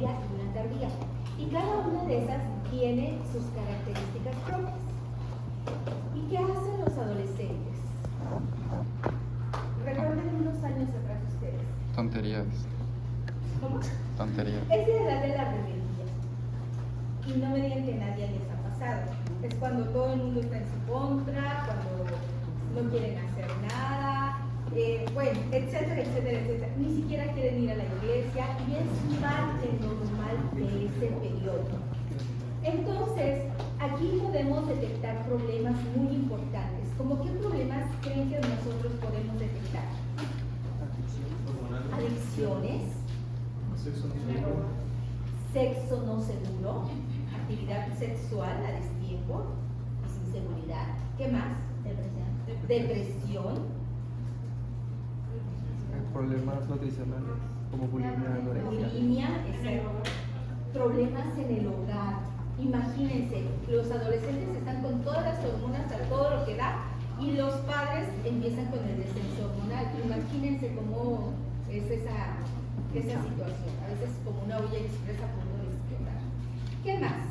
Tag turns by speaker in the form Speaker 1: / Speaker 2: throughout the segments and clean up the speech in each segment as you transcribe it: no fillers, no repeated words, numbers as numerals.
Speaker 1: media y una tardía. Y cada una de esas tiene sus características propias. ¿Y qué hacen los adolescentes? Recuerden unos años atrás ustedes.
Speaker 2: Tonterías.
Speaker 1: ¿Cómo?
Speaker 2: Tonterías.
Speaker 1: Es la edad de la rebeldía. Y no me digan que nadie les ha pasado. Es cuando todo el mundo está en su contra, cuando no quieren hacer nada, bueno, etcétera, etcétera, etcétera. Ni siquiera quieren ir a la iglesia y es parte normal de ese periodo. Entonces, aquí podemos detectar problemas muy importantes. ¿Cómo qué problemas creen que nosotros podemos detectar? Adicciones, sexo no seguro, actividad sexual a destiempo y sin seguridad. ¿Qué más? Depresión.
Speaker 3: Problemas nutricionales como bulimia, anorexia.
Speaker 1: Bulimia, problemas en el hogar. Imagínense, los adolescentes están con todas las hormonas a todo lo que da y los padres empiezan con el descenso hormonal. Imagínense cómo es esa situación. A veces como una olla expresa a punto de quebrar. ¿Qué más?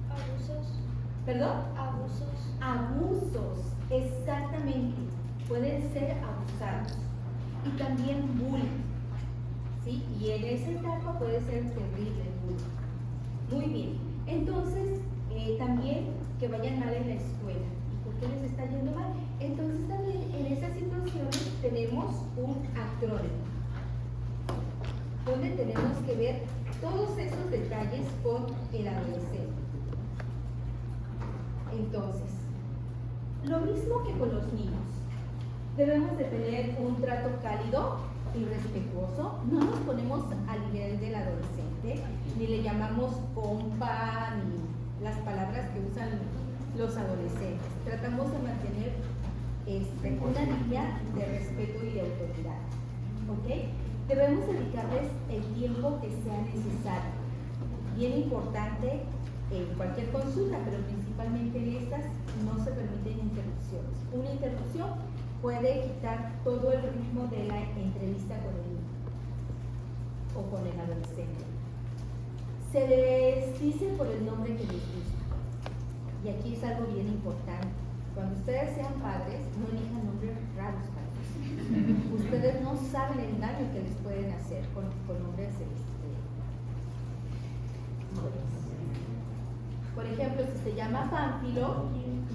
Speaker 4: Abusos.
Speaker 1: ¿Perdón?
Speaker 4: Abusos.
Speaker 1: Abusos, exactamente. Pueden ser abusados. Y también bullying. ¿Sí? Y en esa etapa puede ser terrible el bullying. Muy bien. Entonces, también que vayan mal en la escuela. ¿Y por qué les está yendo mal? Entonces también en esas situaciones tenemos un acrónimo, donde tenemos que ver todos esos detalles con el adolescente. Entonces, lo mismo que con los niños, debemos de tener un trato cálido y respetuoso. No nos ponemos al nivel del adolescente, ni le llamamos compa, ni las palabras que usan los adolescentes. Tratamos de mantener una línea de respeto y de autoridad. ¿Ok? Debemos dedicarles el tiempo que sea necesario. Bien importante en cualquier consulta, pero principalmente en estas no se permiten interrupciones. Una interrupción puede quitar todo el ritmo de la entrevista con el niño o con el adolescente. Se les dice por el nombre que les gusta. Y aquí es algo bien importante. Cuando ustedes sean padres, no elijan nombres raros para ellos. Ustedes no saben el daño que les pueden hacer con nombres por ejemplo, si se llama Pánfilo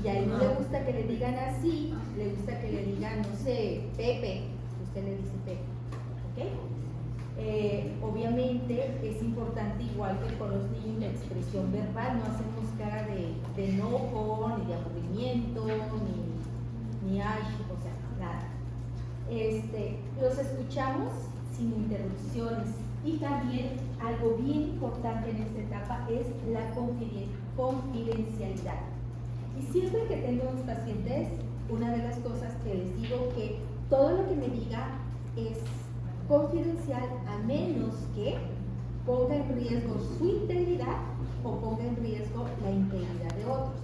Speaker 1: y a él no le gusta que le digan así, le gusta que le digan, no sé, Pepe, usted le dice Pepe, ¿ok? Obviamente es importante, igual que con los niños, la expresión verbal. No hacemos cara de enojo, ni de aburrimiento, ni ay, o sea, nada. Los escuchamos sin interrupciones. Y también algo bien importante en esta etapa es la confidencialidad. Y siempre que tengo unos pacientes, una de las cosas que les digo que todo lo que me diga es confidencial, a menos que ponga en riesgo su integridad o ponga en riesgo la integridad de otros.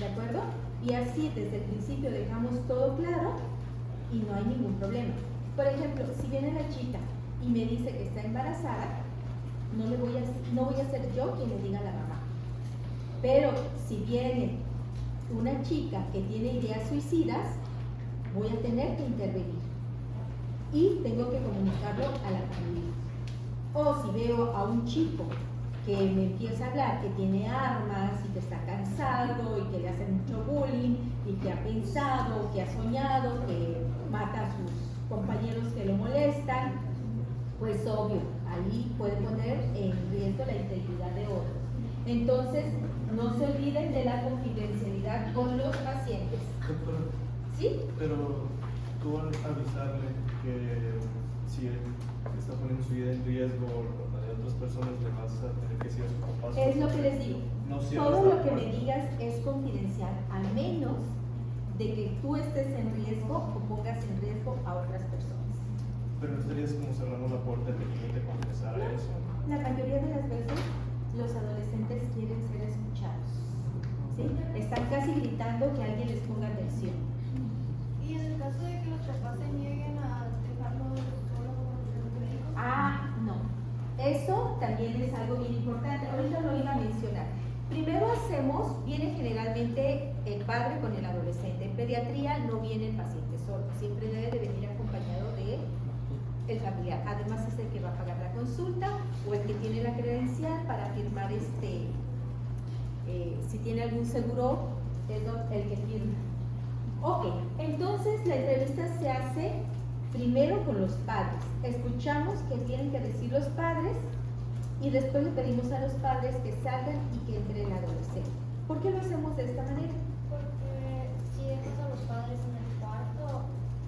Speaker 1: ¿De acuerdo? Y así desde el principio dejamos todo claro y no hay ningún problema. Por ejemplo, si viene la chica y me dice que está embarazada, no voy a ser yo quien le diga a la mamá. Pero si viene una chica que tiene ideas suicidas, voy a tener que intervenir y tengo que comunicarlo a la familia. O si veo a un chico que me empieza a hablar que tiene armas y que está cansado y que le hacen mucho bullying y que ha pensado, que ha soñado, que mata a sus compañeros que lo molestan, pues obvio, ahí puede poner en riesgo la integridad de otros. Entonces, no se olviden de la confidencialidad con los pacientes.
Speaker 5: Doctora,
Speaker 1: ¿Sí?
Speaker 5: pero tú al avisarle que si él está poniendo su vida en riesgo o la de otras personas, le vas a tener que decir a su papá.
Speaker 1: Es lo que les digo.
Speaker 5: No cierras
Speaker 1: Todo
Speaker 5: la
Speaker 1: lo que me
Speaker 5: puerta.
Speaker 1: digas es confidencial, a menos de que tú estés en riesgo o pongas en riesgo a otras personas.
Speaker 5: Pero no estarías como cerrando la puerta de que te confesara eso.
Speaker 1: La mayoría de las veces los adolescentes quieren ser escuchados. ¿Sí? Están casi gritando que alguien les ponga atención.
Speaker 4: Y en el caso de que los papás se nieguen a dejarlo solo con el médico.
Speaker 1: Ah, no. eso también es algo bien importante. Ahorita lo iba a mencionar. Primero viene generalmente el padre con el adolescente. En pediatría no viene el paciente solo, siempre debe de venir acompañado de el familiar. Además es el que va a pagar la consulta o el que tiene la credencial para firmar si tiene algún seguro, es el que firma. Ok, entonces la entrevista se hace primero con los padres. Escuchamos qué tienen que decir los padres y después le pedimos a los padres que salgan y que entre el adolescente. ¿Por qué lo hacemos de esta manera?
Speaker 4: Porque si dejas a los padres en el cuarto,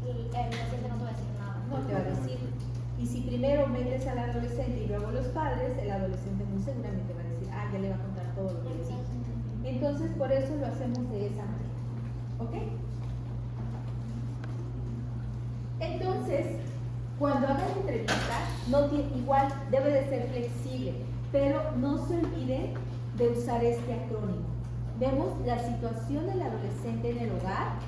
Speaker 4: el paciente no te va a decir nada.
Speaker 1: No te va a decir. Y si primero metes al adolescente y luego los padres, el adolescente muy seguramente va a decir, ya le va a contar todo lo que le dijo. Entonces, por eso lo hacemos de esa manera. ¿Ok? Entonces, cuando hagan entrevista, igual debe de ser flexible, pero no se olvide de usar este acrónimo. Vemos la situación del adolescente en el hogar,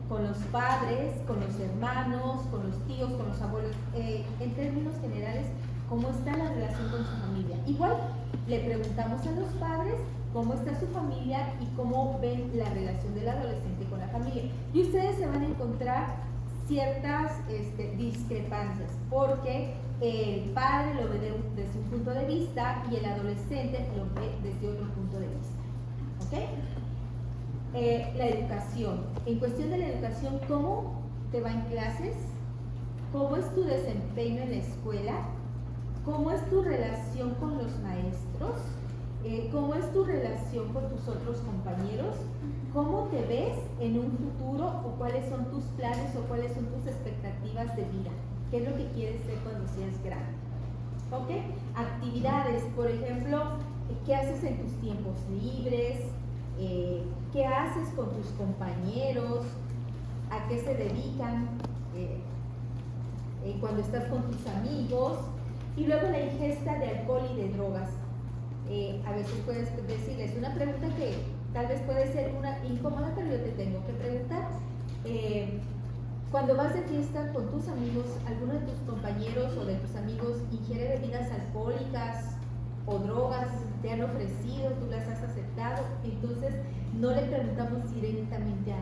Speaker 1: con los padres, con los hermanos, con los tíos, con los abuelos, en términos generales, cómo está la relación con su familia. Igual le preguntamos a los padres cómo está su familia y cómo ven la relación del adolescente con la familia. Y ustedes se van a encontrar ciertas discrepancias, porque el padre lo ve desde un punto de vista y el adolescente lo ve desde otro punto de vista. ¿Ok? La educación. En cuestión de la educación, ¿cómo te va en clases? ¿Cómo es tu desempeño en la escuela? ¿Cómo es tu relación con los maestros? ¿Cómo es tu relación con tus otros compañeros? ¿Cómo te ves en un futuro o cuáles son tus planes o cuáles son tus expectativas de vida? ¿Qué es lo que quieres ser cuando seas grande? ¿Ok? Actividades, por ejemplo, ¿qué haces en tus tiempos libres? ¿Qué haces con tus compañeros? ¿A qué se dedican cuando estás con tus amigos? Y luego la ingesta de alcohol y de drogas. A veces puedes decirles una pregunta que tal vez puede ser una incómoda, pero yo te tengo que preguntar. Cuando vas de fiesta con tus amigos, ¿alguno de tus compañeros o de tus amigos ingiere bebidas alcohólicas o drogas? ¿Te han ofrecido? ¿Tú las has aceptado? Entonces, no le preguntamos directamente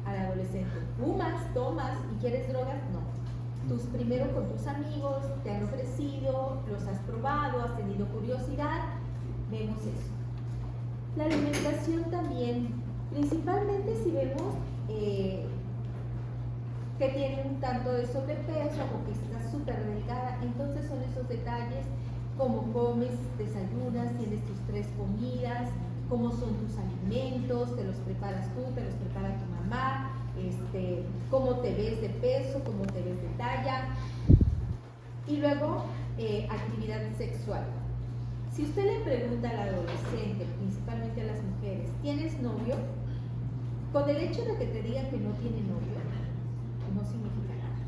Speaker 1: al adolescente, ¿fumas, tomas y quieres drogas? No. Primero con tus amigos, te han ofrecido, los has probado, has tenido curiosidad, vemos eso. La alimentación también, principalmente si vemos que tiene un tanto de sobrepeso o que está súper delgada, entonces son esos detalles, cómo comes, desayunas, tienes tus 3 comidas, cómo son tus alimentos, te los preparas tú, te los prepara tu mamá, cómo te ves de peso, cómo te ves de talla. Y luego, actividad sexual. Si usted le pregunta al adolescente, principalmente a las mujeres, ¿tienes novio? Con el hecho de que te digan que no tiene novio, no significa nada.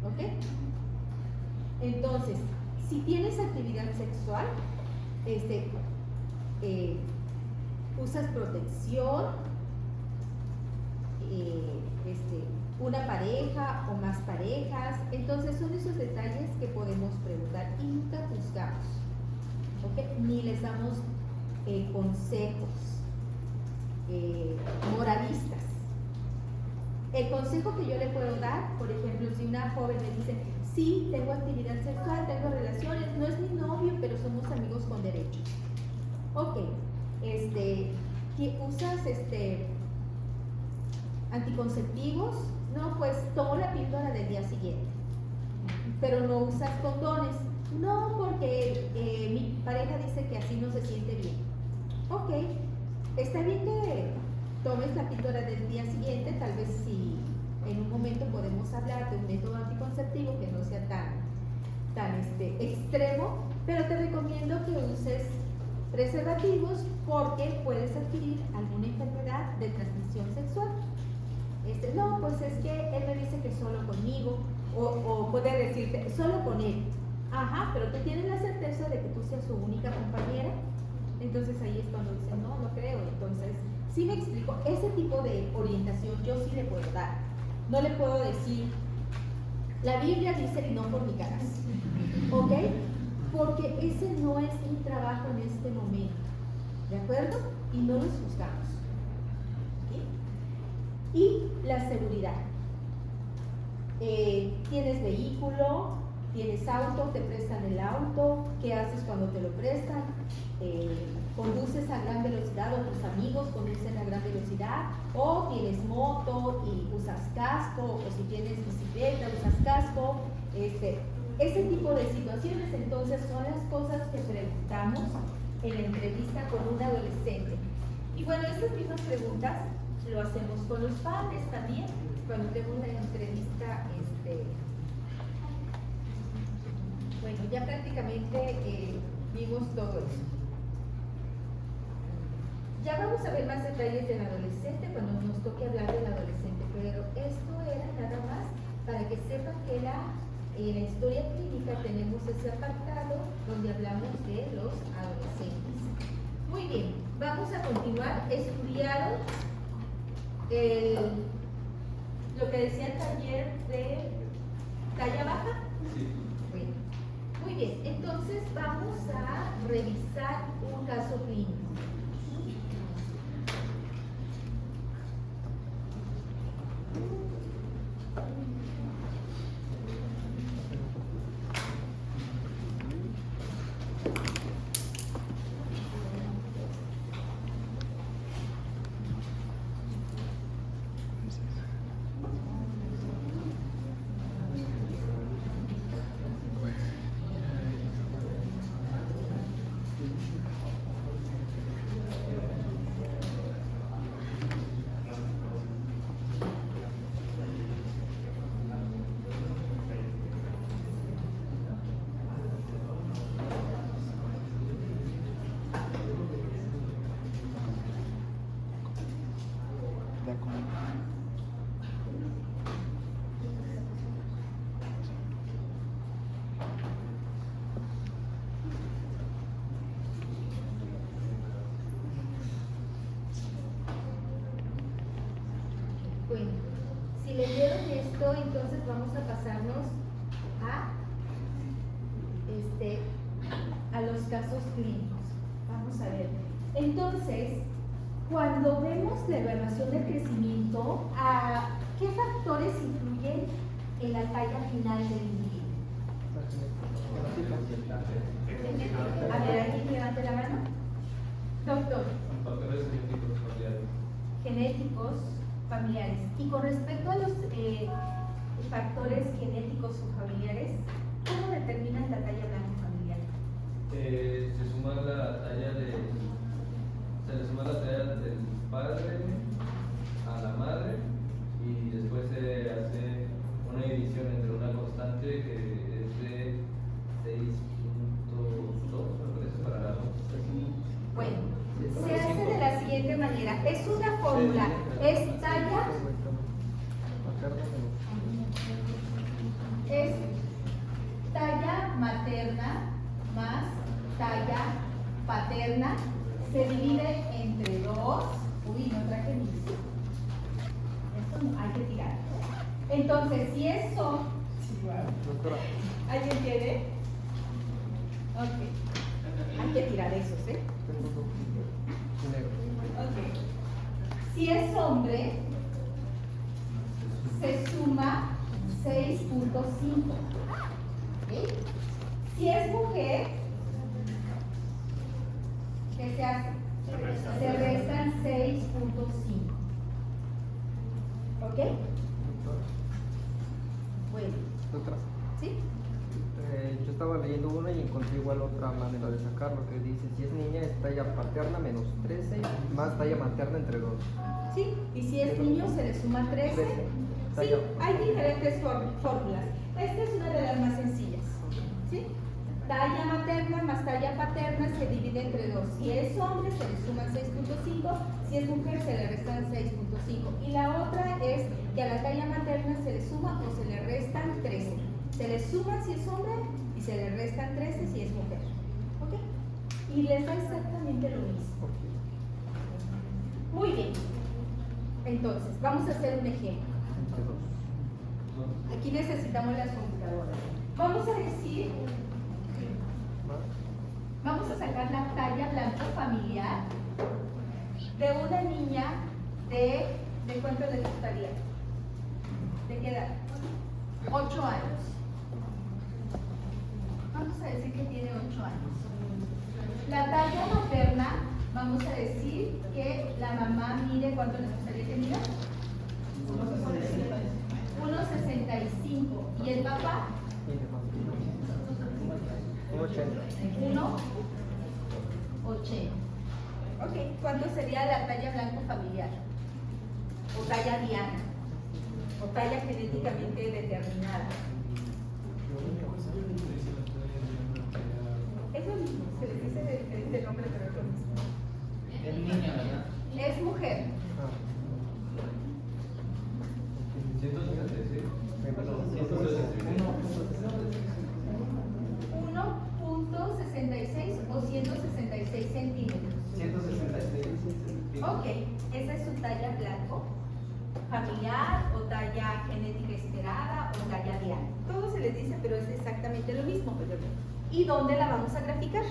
Speaker 1: ¿Ok? Entonces, si tienes actividad sexual, usas protección, una pareja o más parejas, entonces son esos detalles que podemos preguntar y nunca juzgamos, ¿ok? Ni les damos consejos moralistas. El consejo que yo le puedo dar, por ejemplo, si una joven me dice, sí, tengo actividad sexual, tengo relaciones, no es mi novio, pero somos amigos con derechos. Ok, ¿qué usas anticonceptivos? No, pues tomo la píldora del día siguiente, pero no usas condones. No, porque mi pareja dice que así no se siente bien. Ok, está bien que tomes la píldora del día siguiente, tal vez si en un momento podemos hablar de un método anticonceptivo que no sea tan extremo, pero te recomiendo que uses preservativos porque puedes adquirir alguna enfermedad de transmisión sexual. No, pues es que él me dice que solo conmigo, o puede decirte solo con él. Ajá, pero tú tienes la certeza de que tú seas su única compañera. Entonces ahí es cuando dicen, no, no creo. Entonces, sí me explico, ese tipo de orientación yo sí le puedo dar. No le puedo decir, la Biblia dice no fornicarás, ¿ok? porque ese no es mi trabajo en este momento, ¿de acuerdo? Y no nos juzgamos. ¿Ok? Y la seguridad. Tienes vehículo, tienes auto, te prestan el auto, ¿qué haces cuando te lo prestan? Conduces a gran velocidad o tus amigos conducen a gran velocidad, o tienes moto y usas casco, o si tienes bicicleta usas casco, ese tipo de situaciones. Entonces son las cosas que preguntamos en la entrevista con un adolescente. Y bueno, estas mismas preguntas lo hacemos con los padres también, cuando tengo una entrevista. Bueno, ya prácticamente vimos todo eso. Ya vamos a ver más detalles del adolescente cuando nos toque hablar del adolescente, pero esto era nada más para que sepan que en la historia clínica tenemos ese apartado donde hablamos de los adolescentes. Muy bien, vamos a continuar. ¿Estudiaron lo que decía el taller de talla baja?
Speaker 5: Sí.
Speaker 1: Bueno, muy bien, entonces vamos a revisar un caso clínico. Bueno, si leyeron esto, entonces vamos a pasarnos a los casos clínicos. Vamos a ver. Entonces, cuando vemos la evaluación del crecimiento, ¿qué factores influyen en la talla final del individuo? A ver, ¿alguien levante la mano? Doctor.
Speaker 5: Factores genéticos familiares.
Speaker 1: Genéticos familiares. Y con respecto a los factores genéticos o familiares, ¿cómo determinan la talla blanca familiar?
Speaker 2: Se suma la talla se le suma la talla del padre a la madre y después se hace una división entre una constante que es de 6.2, me parece, para la
Speaker 1: Bueno, se hace de la siguiente manera. Es una fórmula. Es talla materna más talla paterna. Se divide entre 2. Uy, no traje mis. Esto no, hay que tirar. Entonces, si eso. ¿Alguien quiere? Ok. Hay que tirar esos, ¿eh? Ok. Si es hombre, se suma 6.5. ¿Okay? Si es mujer, ¿qué se hace? Se restan 6.5. ¿Ok? Bueno.
Speaker 3: Doctora,
Speaker 1: ¿Sí?
Speaker 3: yo estaba leyendo una y encontré igual otra manera de sacarlo, que dice, si es niña es talla paterna menos 13, más talla materna entre 2.
Speaker 1: ¿Sí? Y si es niño se le suma 13. Sí, hay diferentes fórmulas. Esta es una de las más sencillas. ¿Sí? Talla materna más talla paterna se divide entre 2. Si es hombre se le suman 6.5, si es mujer se le restan 6.5. Y la otra es que a la talla materna se le suma o se le restan 13. Se le suman si es hombre y se le restan 13 si es mujer. ¿Ok? Y les da exactamente lo mismo. Muy bien. Entonces, vamos a hacer un ejemplo. Aquí necesitamos las computadoras. Vamos a decir sacar la talla blanco familiar de una niña ¿de cuánto les gustaría? ¿De qué edad? 8 años. Vamos a decir que tiene 8 años. La talla materna, vamos a decir que la mamá mide, ¿cuánto les gustaría que mida? 1,65. ¿Y el papá?
Speaker 3: 1,80.
Speaker 1: 1,80. Ok, ¿cuánto sería la talla blanco familiar? O talla diana. O talla genéticamente determinada. Es lo mismo, se les dice de diferente nombre, pero es lo mismo.
Speaker 6: Es niña, ¿verdad?
Speaker 1: Es mujer.
Speaker 2: 166.
Speaker 1: 1,66 o 166 centímetros.
Speaker 6: 166.
Speaker 1: Ok, esa es su talla blanco familiar o talla genética esperada o talla diana. Todo se les dice, pero es exactamente lo mismo. ¿Y dónde la vamos a graficar?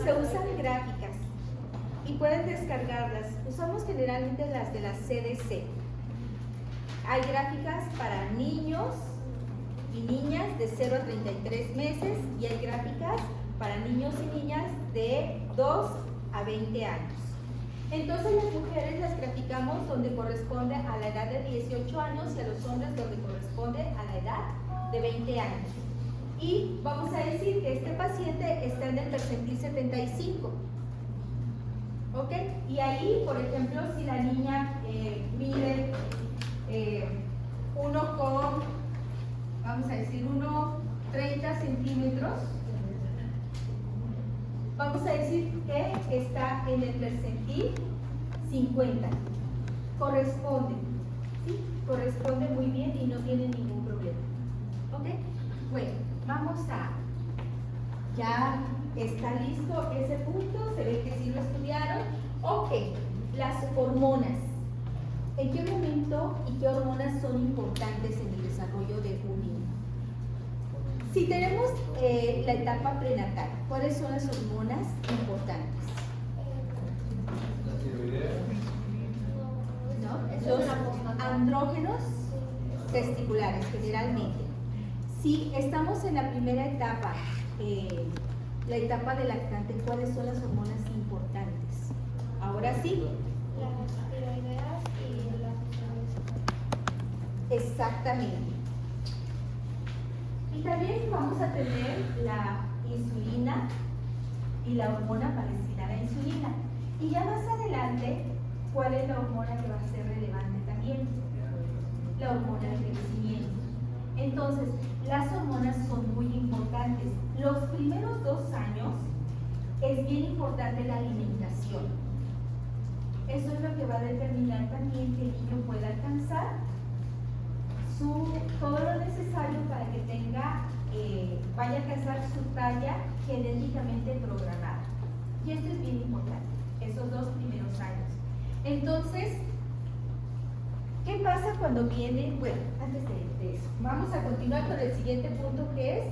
Speaker 1: Se usan gráficas y pueden descargarlas. Usamos generalmente las de la CDC. Hay gráficas para niños y niñas de 0 a 33 meses y hay gráficas para niños y niñas de 2 a 20 años. Entonces las mujeres las graficamos donde corresponde a la edad de 18 años y a los hombres donde corresponde a la edad de 20 años. Y vamos a decir que este paciente está en el percentil 75. ¿Ok? Y ahí, por ejemplo, si la niña mide 1,30 centímetros, vamos a decir que está en el percentil 50. Corresponde, ¿sí? Corresponde muy bien y no tiene ningún problema. ¿Ok? Bueno, vamos a... Ya está listo ese punto, se ve que sí lo estudiaron. Ok, las hormonas. ¿En qué momento y qué hormonas son importantes en el desarrollo de un niño? Si tenemos la etapa prenatal, ¿cuáles son las hormonas importantes?
Speaker 2: La tiroidea.
Speaker 1: ¿No? Los andrógenos testiculares, generalmente. Si estamos en la primera etapa, la etapa de lactante, ¿cuáles son las hormonas importantes? Ahora sí.
Speaker 4: Las tiroideas y las hormonas.
Speaker 1: Exactamente. Y también vamos a tener la insulina y la hormona parecida a la insulina. Y ya más adelante, ¿cuál es la hormona que va a ser relevante también? La hormona del crecimiento. Entonces, las hormonas son muy importantes. Los primeros 2 años es bien importante la alimentación. Eso es lo que va a determinar también que el niño pueda alcanzar todo lo necesario para que vaya a alcanzar su talla genéticamente programada. Y esto es bien importante, esos 2 primeros años. Entonces, ¿qué pasa cuando viene? Bueno, antes de eso, vamos a continuar con el siguiente punto, que es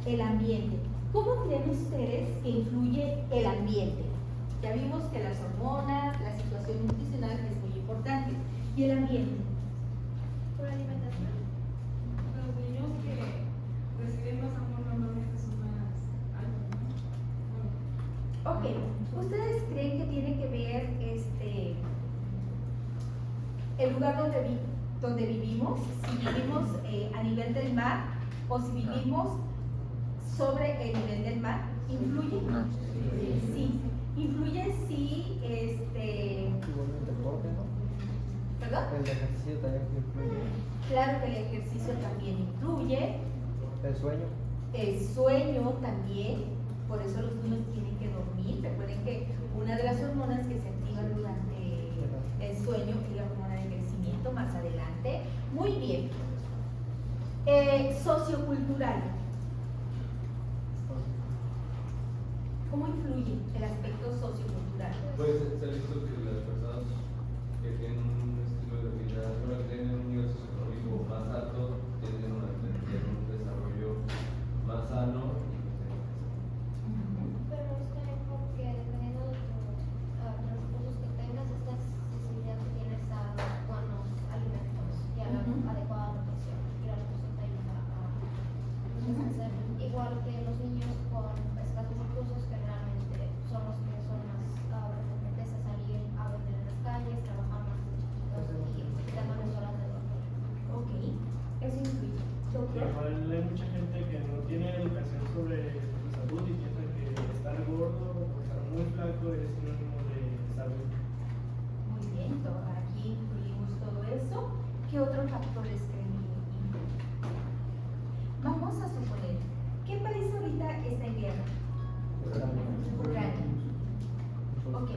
Speaker 1: el ambiente. ¿Cómo creen ustedes que influye el ambiente? Ya vimos que las hormonas, la situación nutricional es muy importante. ¿Y el ambiente?
Speaker 4: Por alimentación.
Speaker 7: Los niños que reciben más amor normalmente son más altos, ¿no?
Speaker 1: Ok, ¿ustedes creen que tiene que ver el lugar donde vivimos? Si vivimos a nivel del mar o si vivimos sobre el nivel del mar, ¿influye? Sí, influye si
Speaker 3: Igual el deporte, ¿no?
Speaker 1: ¿Perdón?
Speaker 3: El ejercicio también influye.
Speaker 1: Claro que el ejercicio también influye,
Speaker 3: El sueño.
Speaker 1: el sueño también, por eso los niños tienen que dormir. Recuerden que una de las hormonas que se activan durante el sueño es la hormona de crecimiento más adelante. Muy bien. Sociocultural. ¿Cómo influye el aspecto sociocultural?
Speaker 2: Pues se ha visto que las personas que tienen un estilo de vida, bueno, que tienen un nivel socioeconómico más alto, tienen un desarrollo
Speaker 5: porque igual hay mucha gente que no tiene educación sobre salud y piensa que estar gordo o estar muy flaco es sinónimo de salud.
Speaker 1: Muy bien, aquí incluimos todo eso. ¿Qué otros factores creen influyen? Vamos a suponer, ¿qué país ahorita está en guerra? Ucrania. Ok.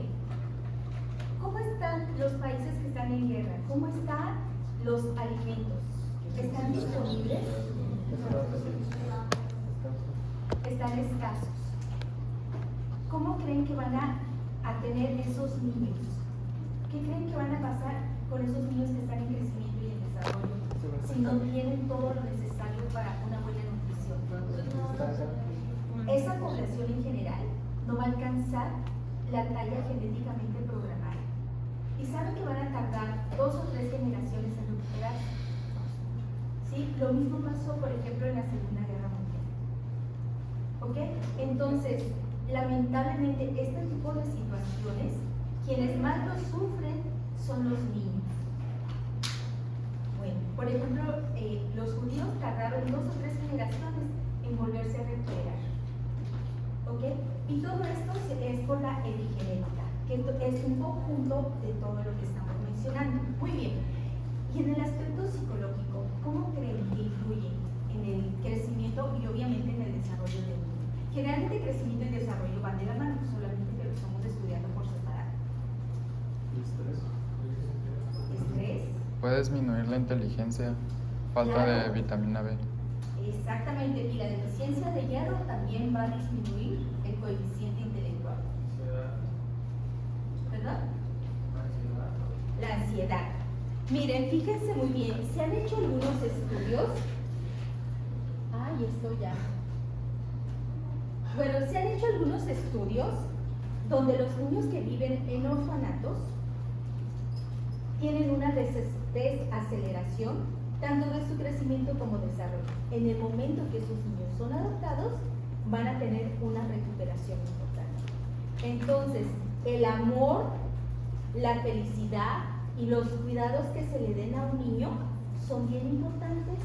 Speaker 1: ¿Cómo están los países que están en guerra? ¿Cómo están los alimentos? ¿Están disponibles? Están escasos. ¿Cómo creen que van a tener esos niños? ¿Qué creen que van a pasar con esos niños que están en crecimiento y en desarrollo si no tienen todo lo necesario para una buena nutrición? Esa población en general no va a alcanzar la talla genéticamente programada. Y saben que van a tardar 2 o 3 generaciones en recuperarse. ¿Sí? Lo mismo pasó, por ejemplo, en la Segunda Guerra Mundial. ¿Ok? Entonces, lamentablemente, este tipo de situaciones, quienes más lo sufren son los niños. Bueno, por ejemplo, los judíos tardaron 2 o 3 generaciones en volverse a recuperar. ¿Ok? Y todo esto es por la epigenética, que es un conjunto de todo lo que estamos mencionando. Muy bien. Y en el aspecto psicológico, ¿cómo creen que influye en el crecimiento y obviamente en el desarrollo del niño? Generalmente crecimiento y desarrollo van de la mano, solamente que lo estamos estudiando por separado. Estrés.
Speaker 8: Puede disminuir la inteligencia, falta de
Speaker 1: Claro.
Speaker 8: vitamina B.
Speaker 1: Exactamente, y la deficiencia de hierro también va a disminuir el coeficiente intelectual. ¿Verdad? La ansiedad. Miren, fíjense muy bien, se han hecho algunos estudios. Ay, esto ya. Bueno, se han hecho algunos estudios donde los niños que viven en orfanatos tienen una desaceleración tanto de su crecimiento como desarrollo. En el momento que sus niños son adoptados, van a tener una recuperación importante. Entonces, el amor, la felicidad y los cuidados que se le den a un niño son bien importantes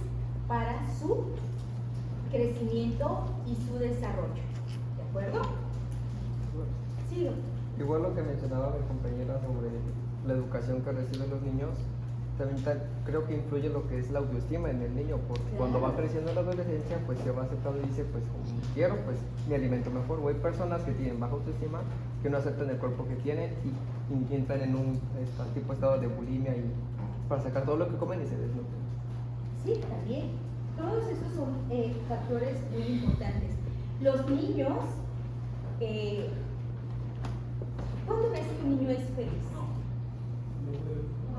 Speaker 1: para su crecimiento y su desarrollo. ¿De acuerdo? Sí.
Speaker 3: Igual lo que mencionaba mi compañera sobre la educación que reciben los niños, también creo que influye lo que es la autoestima en el niño, porque cuando va creciendo en la adolescencia, pues se va aceptando y dice, pues quiero, pues me alimento mejor. O hay personas que tienen baja autoestima, que no aceptan el cuerpo que tienen y entran en un tipo estado de bulimia y para sacar todo lo que comen y se desnutren.
Speaker 1: Sí, también. Todos esos son factores muy importantes. Los niños, ¿cuándo ves que un niño es feliz?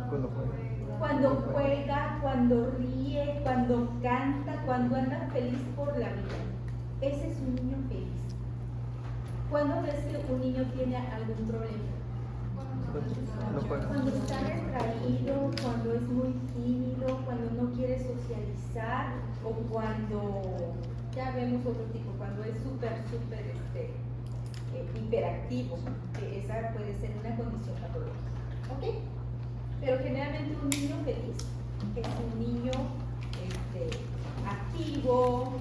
Speaker 3: Cuando juega.
Speaker 1: Cuando juega, cuando ríe, cuando canta, cuando anda feliz por la vida. Ese es un niño feliz. ¿Cuándo ves que un niño tiene algún problema?
Speaker 3: No juega.
Speaker 1: Cuando está retraído, cuando es muy tímido, cuando no quiere socializar o cuando, ya vemos otro tipo, cuando es súper hiperactivo. Esa puede ser una condición patológica. ¿Ok? Pero generalmente un niño feliz es un niño activo,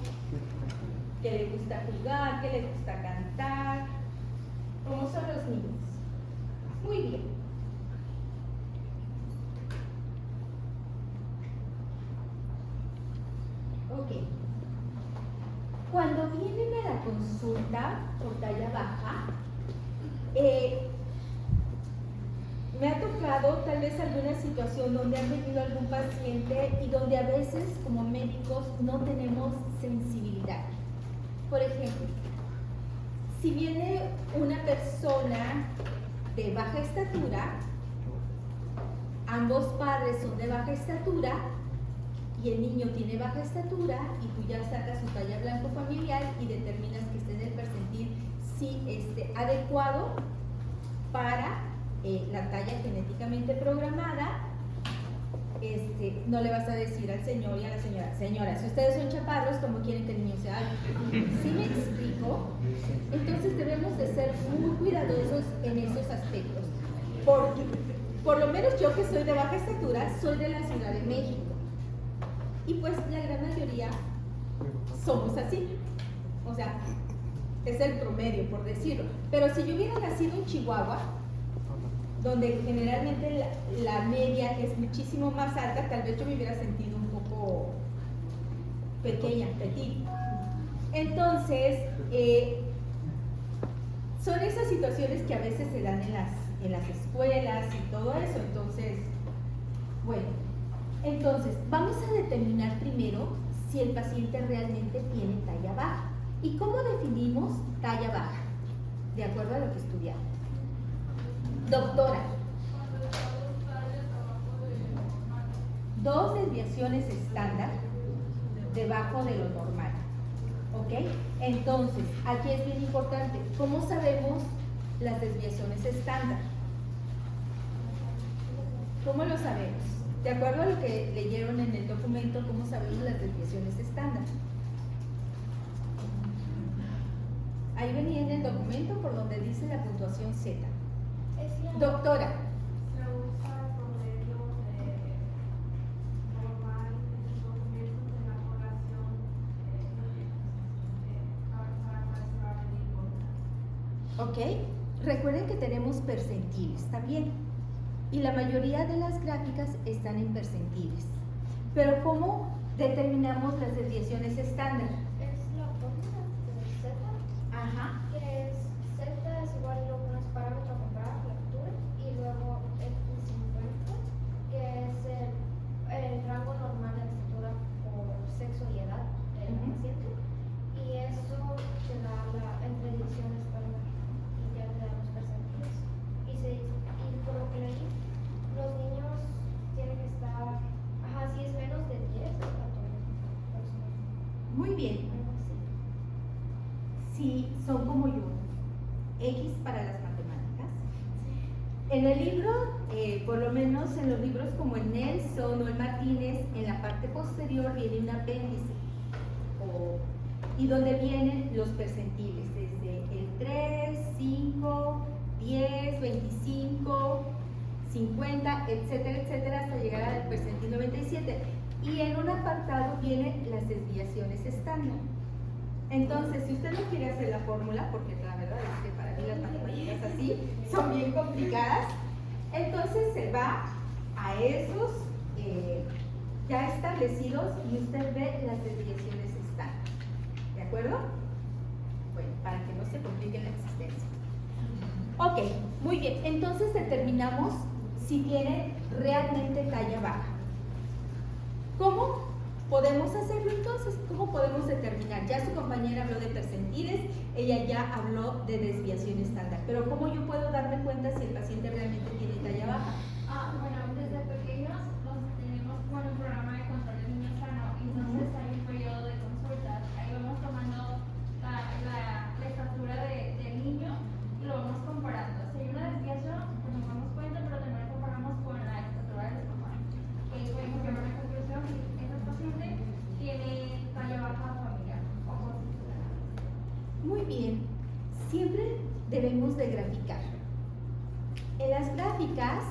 Speaker 1: que le gusta jugar, que le gusta cantar. ¿Cómo son los niños? Muy bien. Ok. Cuando vienen a la consulta por talla baja, me ha tocado tal vez alguna situación donde han venido algún paciente y donde a veces como médicos no tenemos sensibilidad. Por ejemplo, si viene una persona de baja estatura, ambos padres son de baja estatura y el niño tiene baja estatura y tú ya sacas su talla blanco familiar y determinas que esté en el percentil adecuado para la talla genéticamente programada, no le vas a decir al señor y a la señora, señora, si ustedes son chaparros, ¿cómo quieren que el niño sea alto? ¿Sí me explico? Entonces debemos de ser muy cuidadosos en esos aspectos, porque por lo menos yo que soy de baja estatura, soy de la Ciudad de México. Y pues la gran mayoría somos así. O sea, es el promedio, por decirlo. Pero si yo hubiera nacido en Chihuahua, donde generalmente la media es muchísimo más alta, tal vez yo me hubiera sentido un poco pequeña, petit. Entonces, son esas situaciones que a veces se dan en las escuelas y todo eso. Entonces, bueno, vamos a determinar primero si el paciente realmente tiene talla baja. ¿Y cómo definimos talla baja? De acuerdo a lo que estudiamos. Doctora, 2 desviaciones estándar debajo de lo normal. ¿Ok? Entonces, aquí es bien importante. ¿Cómo sabemos las desviaciones estándar? ¿Cómo lo sabemos? De acuerdo a lo que leyeron en el documento, ¿cómo sabemos las desviaciones estándar? Ahí venía en el documento por donde dice la puntuación Z. Doctora.
Speaker 7: Se usa el promedio normal en los documentos de la población para medir cosas.
Speaker 1: ¿Ok? Recuerden que tenemos percentiles también. Y la mayoría de las gráficas están en percentiles. Pero ¿cómo determinamos las desviaciones estándar?
Speaker 4: Es la fórmula de Z,
Speaker 1: Ajá.
Speaker 4: que es Z es igual a unos parámetros a comparar, la altura, y luego X50, que es el rango normal de estatura por sexo y edad del
Speaker 1: Ujú.
Speaker 4: paciente, y eso te da la predicción estándar y ya te da los percentiles. Y por lo que leí, los niños tienen que estar, si es menos de 10, es 14.
Speaker 1: Muy bien. Si son como yo, X para las matemáticas. En el libro, por lo menos en los libros como el Nelson o el Martínez, en la parte posterior viene un apéndice y donde vienen los percentiles, desde el 3, 5, 10, 25, 50, etcétera, etcétera, hasta llegar al percentil 97. Y en un apartado vienen las desviaciones estándar. Entonces, si usted no quiere hacer la fórmula, porque la verdad es que para mí las matemáticas así son bien complicadas, entonces se va a esos ya establecidos y usted ve las desviaciones estándar. ¿De acuerdo? Bueno, para que no se complique la existencia. Ok, muy bien. Entonces determinamos si tiene realmente talla baja. ¿Cómo podemos hacerlo entonces? ¿Cómo podemos determinar? Ya su compañera habló de percentiles, ella ya habló de desviación estándar, pero ¿cómo yo puedo darme cuenta si el paciente realmente tiene talla baja?
Speaker 7: Bueno, desde pequeños los tenemos con el programa de control del niño sano, y entonces hay un periodo de consultas. Ahí vamos tomando la estatura del niño y lo vamos comparando. Si hay una desviación, pues nos damos cuenta, pero también comparamos con la estatura de los papás. Y ahí podemos llegar a una conclusión si ese paciente tiene talla baja familiar o constitucional.
Speaker 1: Muy bien, siempre debemos de graficar. En las gráficas,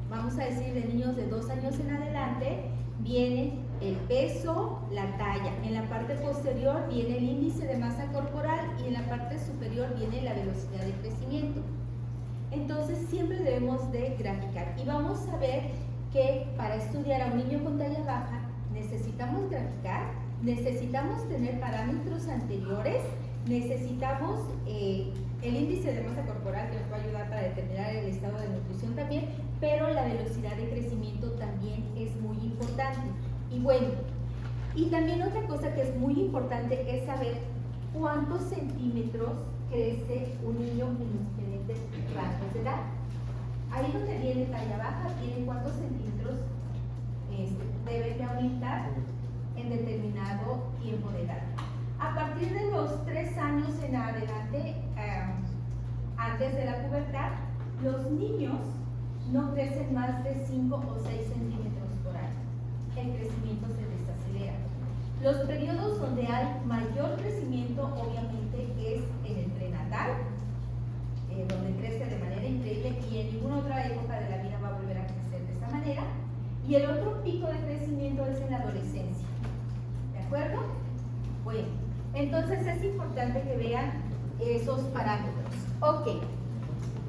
Speaker 1: vamos a decir de niños de 2 años en adelante, viene el peso, la talla. En la parte posterior viene el índice de masa corporal y en la parte superior viene la velocidad de crecimiento. Entonces siempre debemos de graficar y vamos a ver que para estudiar a un niño con talla baja necesitamos graficar, necesitamos tener parámetros anteriores, necesitamos el índice de masa corporal que nos va a ayudar para determinar el estado de nutrición también, pero la velocidad de crecimiento también es muy importante. Y bueno, y también otra cosa que es muy importante es saber cuántos centímetros crece un niño en los diferentes rangos de edad. Ahí donde viene talla baja, tiene cuántos centímetros debe de aumentar en determinado tiempo de edad. A partir de los 3 años en adelante, antes de la pubertad, los niños no crecen más de 5 o 6 centímetros por año. El crecimiento se desacelera. Los periodos donde hay mayor crecimiento, obviamente, es en el prenatal, donde crece de manera increíble y en ninguna otra época de la vida va a volver a crecer de esa manera. y el otro pico de crecimiento es en la adolescencia. ¿De acuerdo? Bueno, entonces es importante que vean esos parámetros. Ok.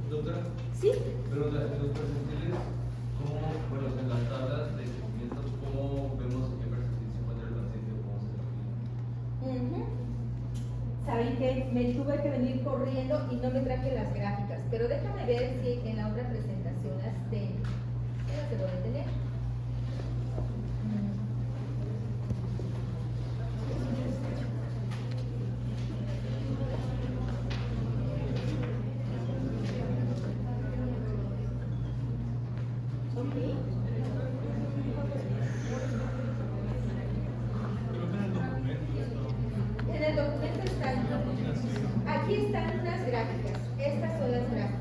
Speaker 2: Doctora,
Speaker 1: ¿Sí?
Speaker 2: pero los percentiles, ¿cómo, bueno, en las tablas de crecimiento, cómo vemos en qué percentil se encuentra el paciente o cómo se lo
Speaker 1: Ujú. Saben que me tuve que venir corriendo y no me traje las gráficas, pero déjame ver si en la otra presentación las tengo. ¿Las debo de tener? Ok. En el documento están, aquí están unas gráficas, estas son las gráficas.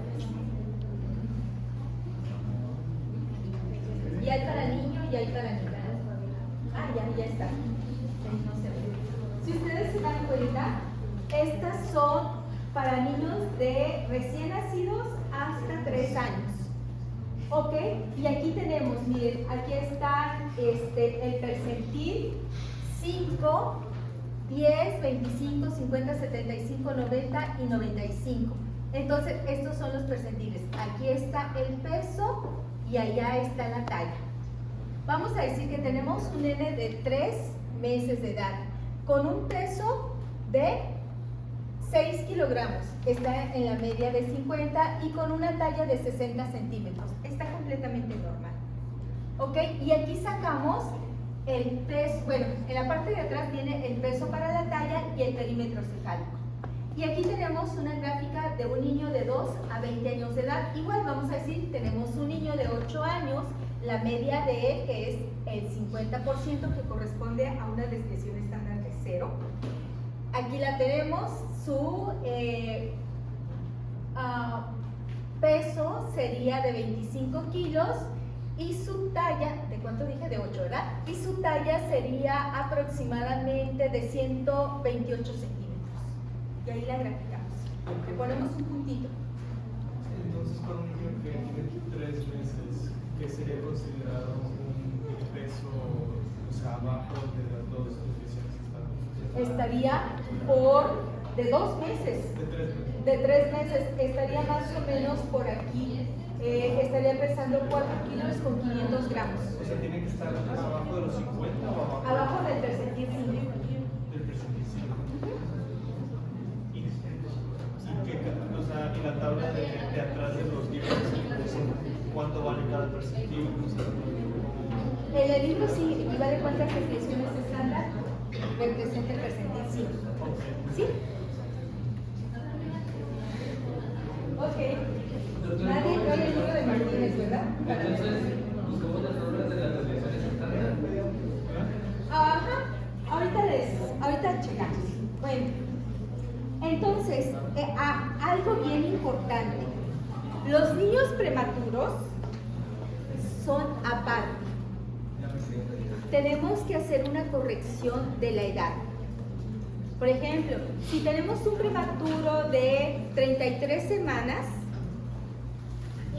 Speaker 1: Y hay para niño y hay para niña. Ah, ya está. Ahí no se ve. Si ustedes se dan cuenta, estas son para niños de recién nacidos hasta 3 años. ¿Ok? Y aquí tenemos, miren, aquí está el percentil 5, 10, 25, 50, 75, 90 y 95. Entonces, estos son los percentiles. Aquí está el peso y allá está la talla. Vamos a decir que tenemos un nene de 3 meses de edad con un peso de 6 kilogramos. Está en la media de 50 y con una talla de 60 centímetros. Está completamente normal. ¿Ok? Y aquí sacamos el peso, bueno, en la parte de atrás viene el peso para la talla y el perímetro cefálico. Y aquí tenemos una gráfica de un niño de 2 a 20 años de edad. Igual vamos a decir, tenemos un niño de 8 años, la media de él que es el 50% que corresponde a una desviación estándar de 0. Aquí la tenemos, su peso sería de 25 kilos y su talla, ¿de cuánto dije? De 8, ¿verdad? Y su talla sería aproximadamente de 128 centímetros. Y ahí la graficamos. Le ponemos un puntito.
Speaker 5: Entonces, para un niño que tiene 3 meses, ¿qué sería considerado un peso, o sea, abajo de las dos desviaciones estándar?
Speaker 1: Estaría por de 2 meses.
Speaker 5: De 3 meses.
Speaker 1: De 3 meses estaría más o menos por aquí. Estaría pesando 4 kilos con 500 gramos.
Speaker 5: O sea, ¿tiene que estar abajo de los 50 o abajo?
Speaker 1: Abajo del percentil 5.
Speaker 5: Del percentil 5. O sea, y la tabla de atrás de los libros, ¿cuánto vale cada percentil?
Speaker 1: En el libro sí, y vale cuántas desviaciones estándar representa el percentil 5. ¿Sí? Ok. Nadie trae el libro de Martínez, ¿verdad?
Speaker 2: Entonces, buscamos las tablas de las desviaciones estándar.
Speaker 1: Ajá. Ahorita checamos. Bueno. Entonces, algo bien importante. Los niños prematuros son aparte. Tenemos que hacer una corrección de la edad. Por ejemplo, si tenemos un prematuro de 33 semanas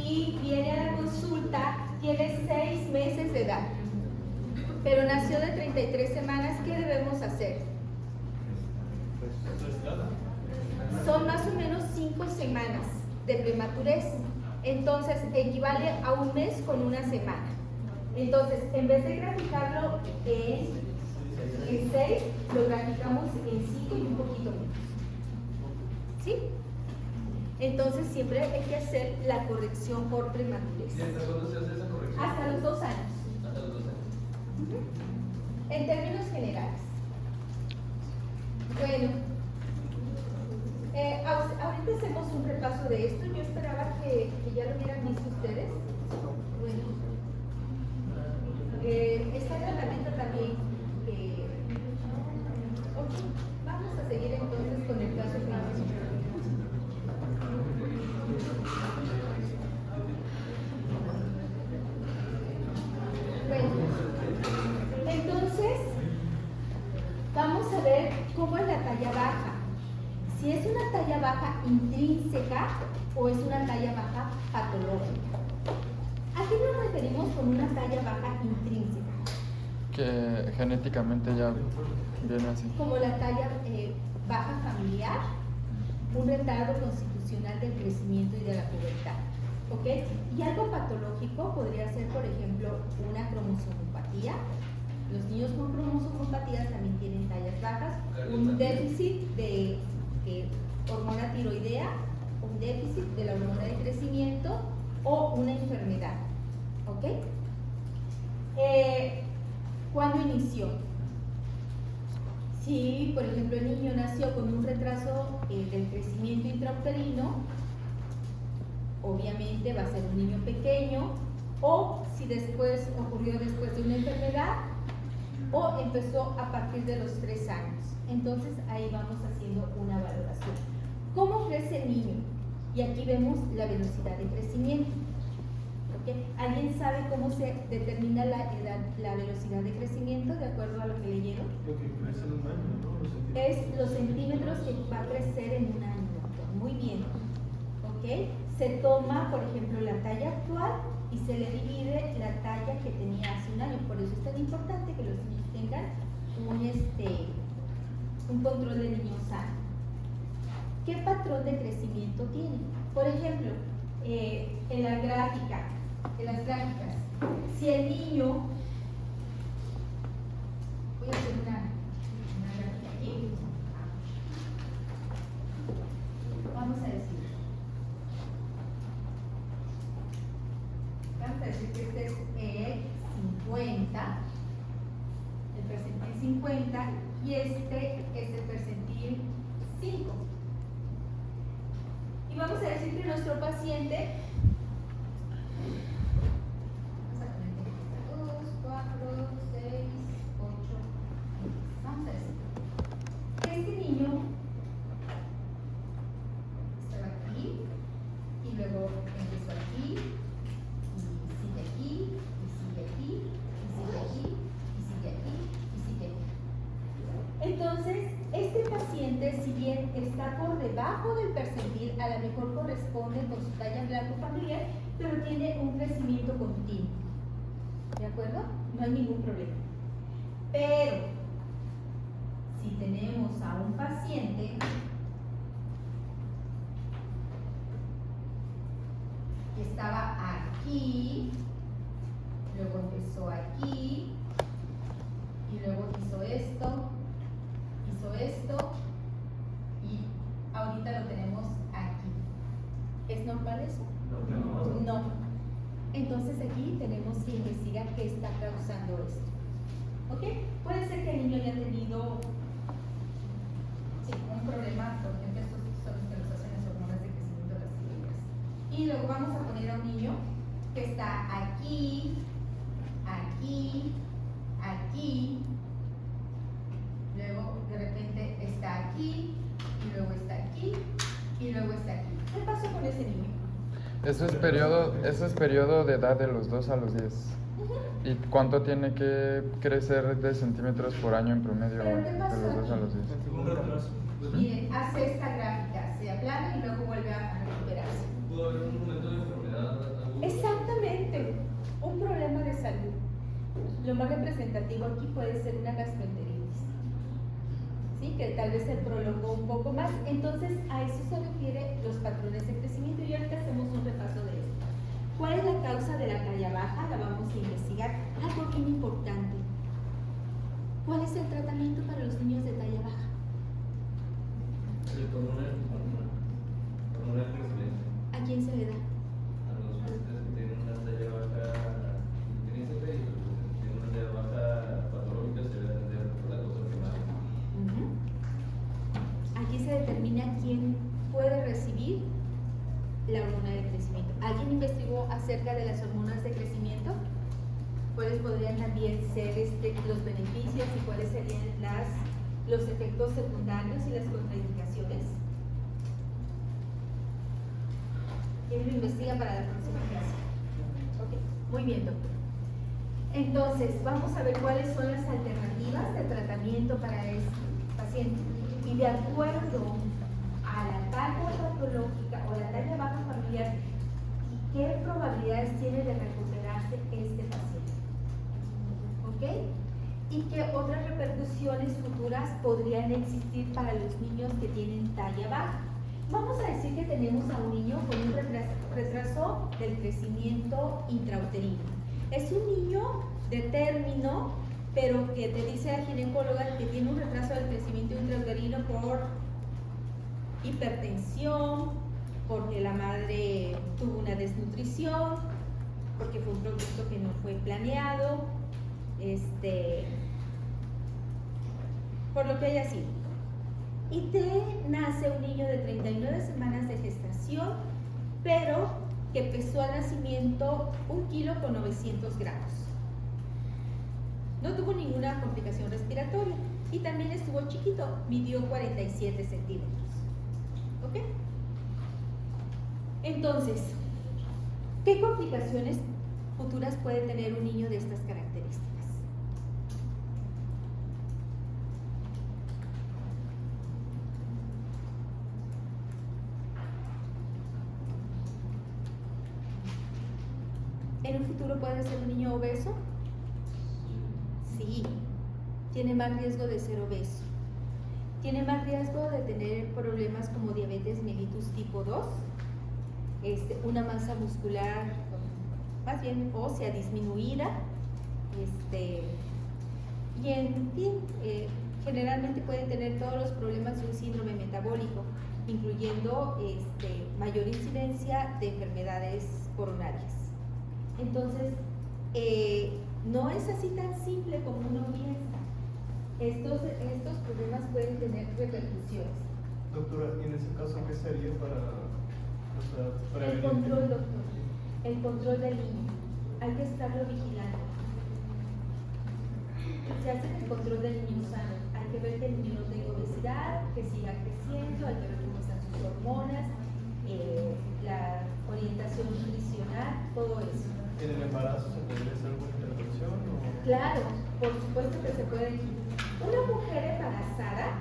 Speaker 1: y viene a la consulta, tiene 6 meses de edad, pero nació de 33 semanas, ¿qué debemos hacer? Son más o menos 5 semanas de prematurez. Entonces, equivale a un mes con una semana. Entonces, en vez de graficarlo en 6, lo graficamos en 5 y un poquito menos. ¿Sí? Entonces, siempre hay que hacer la corrección por prematurez.
Speaker 2: ¿Y hasta cuándo se hace esa corrección?
Speaker 1: Hasta los 2 años.
Speaker 2: Hasta los 2 años.
Speaker 1: Ujú. En términos generales. Bueno. Ahorita hacemos un repaso de esto. Yo esperaba que ya lo hubieran visto ustedes. Bueno, está en la herramienta también. Ok, vamos a seguir entonces con el caso principal. Bueno, entonces vamos a ver cómo es la talla baja. Si es una talla baja intrínseca o es una talla baja patológica. ¿A qué nos referimos con una talla baja intrínseca?
Speaker 8: Que genéticamente ya viene así.
Speaker 1: Como la talla baja familiar, un retardo constitucional del crecimiento y de la pubertad. ¿Ok? Y algo patológico podría ser, por ejemplo, una cromosomopatía. Los niños con cromosomopatías también tienen tallas bajas, un déficit de hormona tiroidea, un déficit de la hormona de crecimiento o una enfermedad. ¿Ok? ¿Cuándo inició? Si, por ejemplo, el niño nació con un retraso del crecimiento intrauterino, obviamente va a ser un niño pequeño, o si ocurrió después de una enfermedad, o empezó a partir de los 3 años. Entonces ahí vamos haciendo una valoración. ¿Cómo crece el niño? Y aquí vemos la velocidad de crecimiento. ¿Okay? ¿Alguien sabe cómo se determina la velocidad de crecimiento de acuerdo a lo que leyeron?
Speaker 5: Lo que crece en un año, ¿no?
Speaker 1: Es los centímetros que va a crecer en un año, doctor. Muy bien. ¿Ok? Se toma, por ejemplo, la talla actual y se le divide la talla que tenía hace un año. Por eso es tan importante que los niños tengan un control de niño sano. ¿Qué patrón de crecimiento tiene? Por ejemplo, en las gráficas, si el niño, voy a hacer una gráfica aquí, vamos a decir que este es 50, el percentil 50, y este es el percentil 5. Y vamos a decir que nuestro paciente, vamos a poner 2, 4, 6, 8, 10. Vamos a decir que este niño estaba aquí, y luego empezó aquí, y sigue aquí, y sigue aquí, y sigue aquí, y sigue aquí, y sigue aquí. Entonces, este paciente, si bien está por debajo del percentil, a lo mejor corresponde con su talla blanco familiar, pero tiene un crecimiento continuo. ¿De acuerdo? No hay ningún problema. Pero, si tenemos a un paciente que estaba aquí, luego empezó aquí, y luego hizo esto, y ahorita lo tenemos aquí. ¿Es normal eso? No. Entonces aquí tenemos que investigar qué está causando esto. ¿Ok? Puede ser que el niño haya tenido un problema, por ejemplo, estos son los que nos hacen las hormonas de crecimiento de las tiroides. Y luego vamos a poner a un niño que está aquí, aquí, aquí, luego de repente está aquí, y luego está aquí, y luego está aquí. ¿Qué pasó con ese niño?
Speaker 8: Eso es periodo de edad de los 2 a los 10. ¿Y cuánto tiene que crecer de centímetros por año en promedio
Speaker 1: ¿Pero qué
Speaker 8: de
Speaker 1: pasó
Speaker 8: los 2 a
Speaker 1: aquí?
Speaker 8: los 10?
Speaker 5: Un retraso.
Speaker 1: Miren, hace esta gráfica, se aplana y luego vuelve a recuperarse.
Speaker 2: ¿Pudo haber un momento de enfermedad aguda?
Speaker 1: Exactamente, un problema de salud. Lo más representativo aquí puede ser una gastroenteritis, ¿sí? Que tal vez se prolongó un poco más. Entonces, a eso se refiere los patrones de crecimiento, y ahorita hacemos un repaso de esto. ¿Cuál es la causa de la talla baja? La vamos a investigar. Algo bien importante. ¿Cuál es el tratamiento para los niños de talla baja?
Speaker 2: Hormona de crecimiento.
Speaker 1: ¿A quién se le da?
Speaker 2: A los pacientes que tienen una talla baja intrínseca y los que tienen una talla baja patológica se debe atender por la cosa primaria.
Speaker 1: Aquí se determina quién puede recibir la hormona de crecimiento. ¿Alguien investigó acerca de las hormonas de crecimiento? ¿Cuáles podrían también ser los beneficios y cuáles serían los efectos secundarios y las contraindicaciones? ¿Quién lo investiga para la próxima clase? Ok, muy bien, doctor. Entonces, vamos a ver cuáles son las alternativas de tratamiento para este paciente. Y de acuerdo a la talla patológica o la talla baja familiar qué probabilidades tiene de recuperarse este paciente. ¿Ok? Y qué otras repercusiones futuras podrían existir para los niños que tienen talla baja. Vamos a decir que tenemos a un niño con un retraso del crecimiento intrauterino. Es un niño de término, pero que te dice la ginecóloga que tiene un retraso del crecimiento intrauterino por hipertensión, porque la madre tuvo una desnutrición, porque fue un producto que no fue planeado, por lo que haya sido. Y te nace un niño de 39 semanas de gestación, pero que pesó al nacimiento 1 kilo con 900 gramos. No tuvo ninguna complicación respiratoria y también estuvo chiquito, midió 47 centímetros. ¿Ok? Entonces, ¿qué complicaciones futuras puede tener un niño de estas características? ¿En un futuro puede ser un niño obeso? Sí. Tiene más riesgo de ser obeso. Tiene más riesgo de tener problemas como diabetes mellitus tipo 2, una masa muscular, más bien ósea disminuida, y en fin, generalmente pueden tener todos los problemas de un síndrome metabólico, incluyendo mayor incidencia de enfermedades coronarias. Entonces, no es así tan simple como uno piensa. Estos problemas pueden tener repercusiones.
Speaker 5: Doctora, ¿y en ese caso qué sería para
Speaker 1: El
Speaker 5: prevenir?
Speaker 1: control, doctor. El control del niño. Hay que estarlo vigilando. Se hace el control del niño sano. Hay que ver que el niño no tenga obesidad, que siga creciendo, hay que ver cómo están sus hormonas, la orientación nutricional, todo eso.
Speaker 5: ¿En el embarazo se podría hacer alguna intervención? O...
Speaker 1: Claro, por supuesto que se puede. Una mujer embarazada,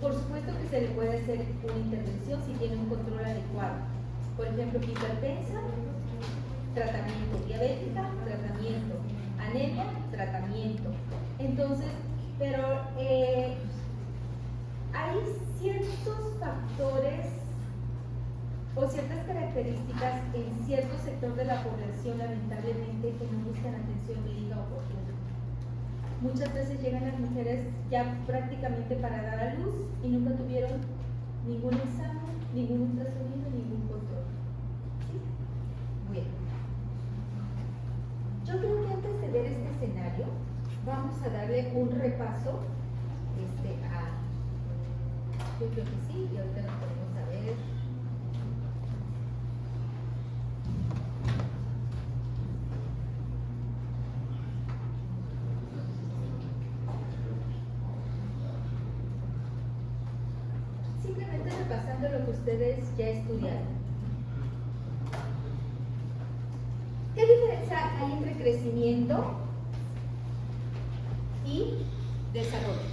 Speaker 1: por supuesto que se le puede hacer una intervención si tiene un control adecuado. Por ejemplo, hipertensa, tratamiento; diabética, tratamiento; anemia, tratamiento. Entonces, pero hay ciertos factores o ciertas características en cierto sector de la población, lamentablemente, que no buscan atención médica oportuna. Muchas veces llegan las mujeres ya prácticamente para dar a luz y nunca tuvieron ningún examen, ningún ultrasonido, ningún control. ¿Sí? Bien. Yo creo que antes de ver este escenario, vamos a darle un repaso yo creo que sí, y ahorita nos ponemos a ver. Simplemente repasando lo que ustedes ya estudiaron. ¿Qué diferencia hay entre crecimiento y desarrollo?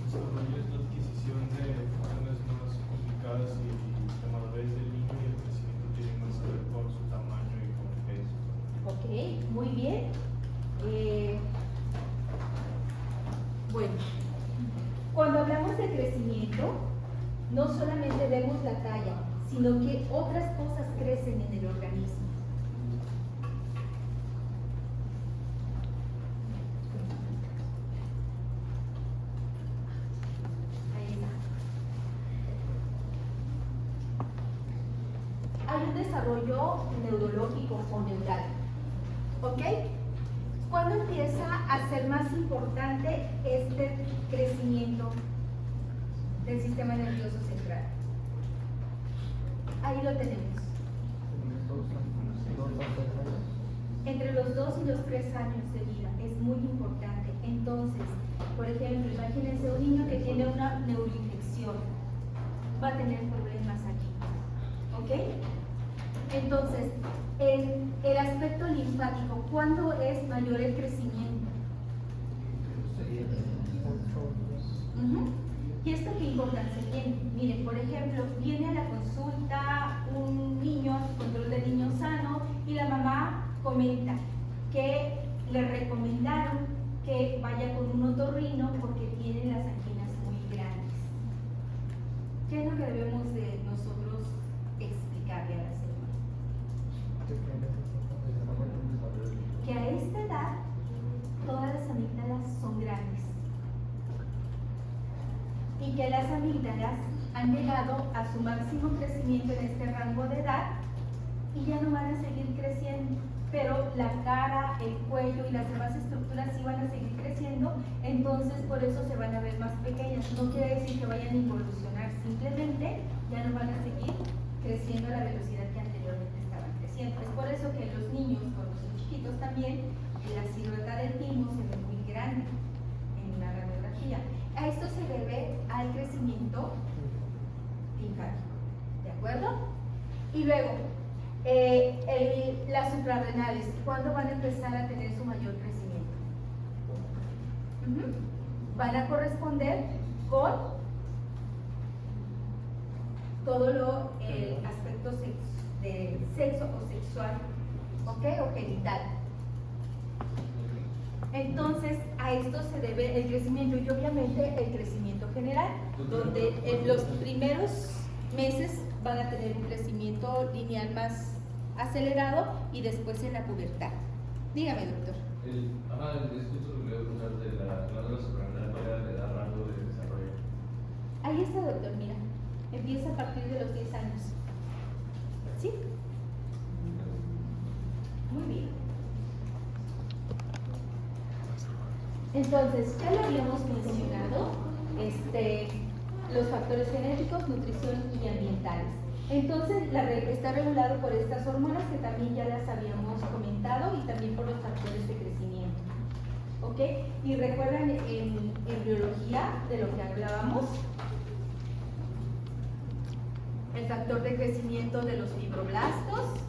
Speaker 5: Desarrollo es la adquisición de funciones más complicadas y la madurez del niño, y el crecimiento tiene más que ver con su tamaño y con el peso.
Speaker 1: Ok, muy bien. Bueno, cuando hablamos de crecimiento, no solamente vemos la talla, sino que otras cosas crecen en el organismo. Ahí está. Hay un desarrollo neurológico o neural. ¿Ok? ¿Cuándo empieza a ser más importante este crecimiento del sistema nervioso central? Ahí lo tenemos. Entre los 2 y los 3 años de vida es muy importante. Entonces, por ejemplo, imagínense un niño que tiene una neuroinfección, va a tener problemas aquí. ¿Ok? Entonces, el aspecto linfático, ¿cuándo es mayor el crecimiento? ¿Y esto qué importancia tiene? Miren, por ejemplo, viene a la consulta un niño, a su control de niño sano, y la mamá comenta que le recomendaron que vaya con un otorrino porque tiene las anginas muy grandes. ¿Qué es lo que debemos de nosotros explicarle a la señora? Que a esta edad todas las amígdalas son grandes y que las amígdalas han llegado a su máximo crecimiento en este rango de edad y ya no van a seguir creciendo, pero la cara, el cuello y las demás estructuras sí van a seguir creciendo, entonces por eso se van a ver más pequeñas. No quiere decir que vayan a involucionar, simplemente ya no van a seguir creciendo a la velocidad que anteriormente estaban creciendo. Es por eso que los niños, cuando son chiquitos también, la silueta del timo se ve muy grande en una radiografía. A esto se debe al crecimiento linfático, ¿de acuerdo? Y luego, las suprarrenales, ¿cuándo van a empezar a tener su mayor crecimiento? Van a corresponder con todo lo aspecto de sexo o sexual, ¿ok? O genital. Entonces, a esto se debe el crecimiento y obviamente el crecimiento general, donde en los primeros meses van a tener un crecimiento lineal más acelerado y después en la pubertad. Dígame, doctor.
Speaker 2: El discurso que le voy a de la glándula suprarrenal le da rango de desarrollo.
Speaker 1: Ahí está, doctor, mira. Empieza a partir de los 10 años. ¿Sí? Muy bien. Entonces, ya lo habíamos mencionado, los factores genéticos, nutrición y ambientales. Entonces, está regulado por estas hormonas que también ya las habíamos comentado y también por los factores de crecimiento. ¿Ok? Y recuerdan en biología de lo que hablábamos, el factor de crecimiento de los fibroblastos,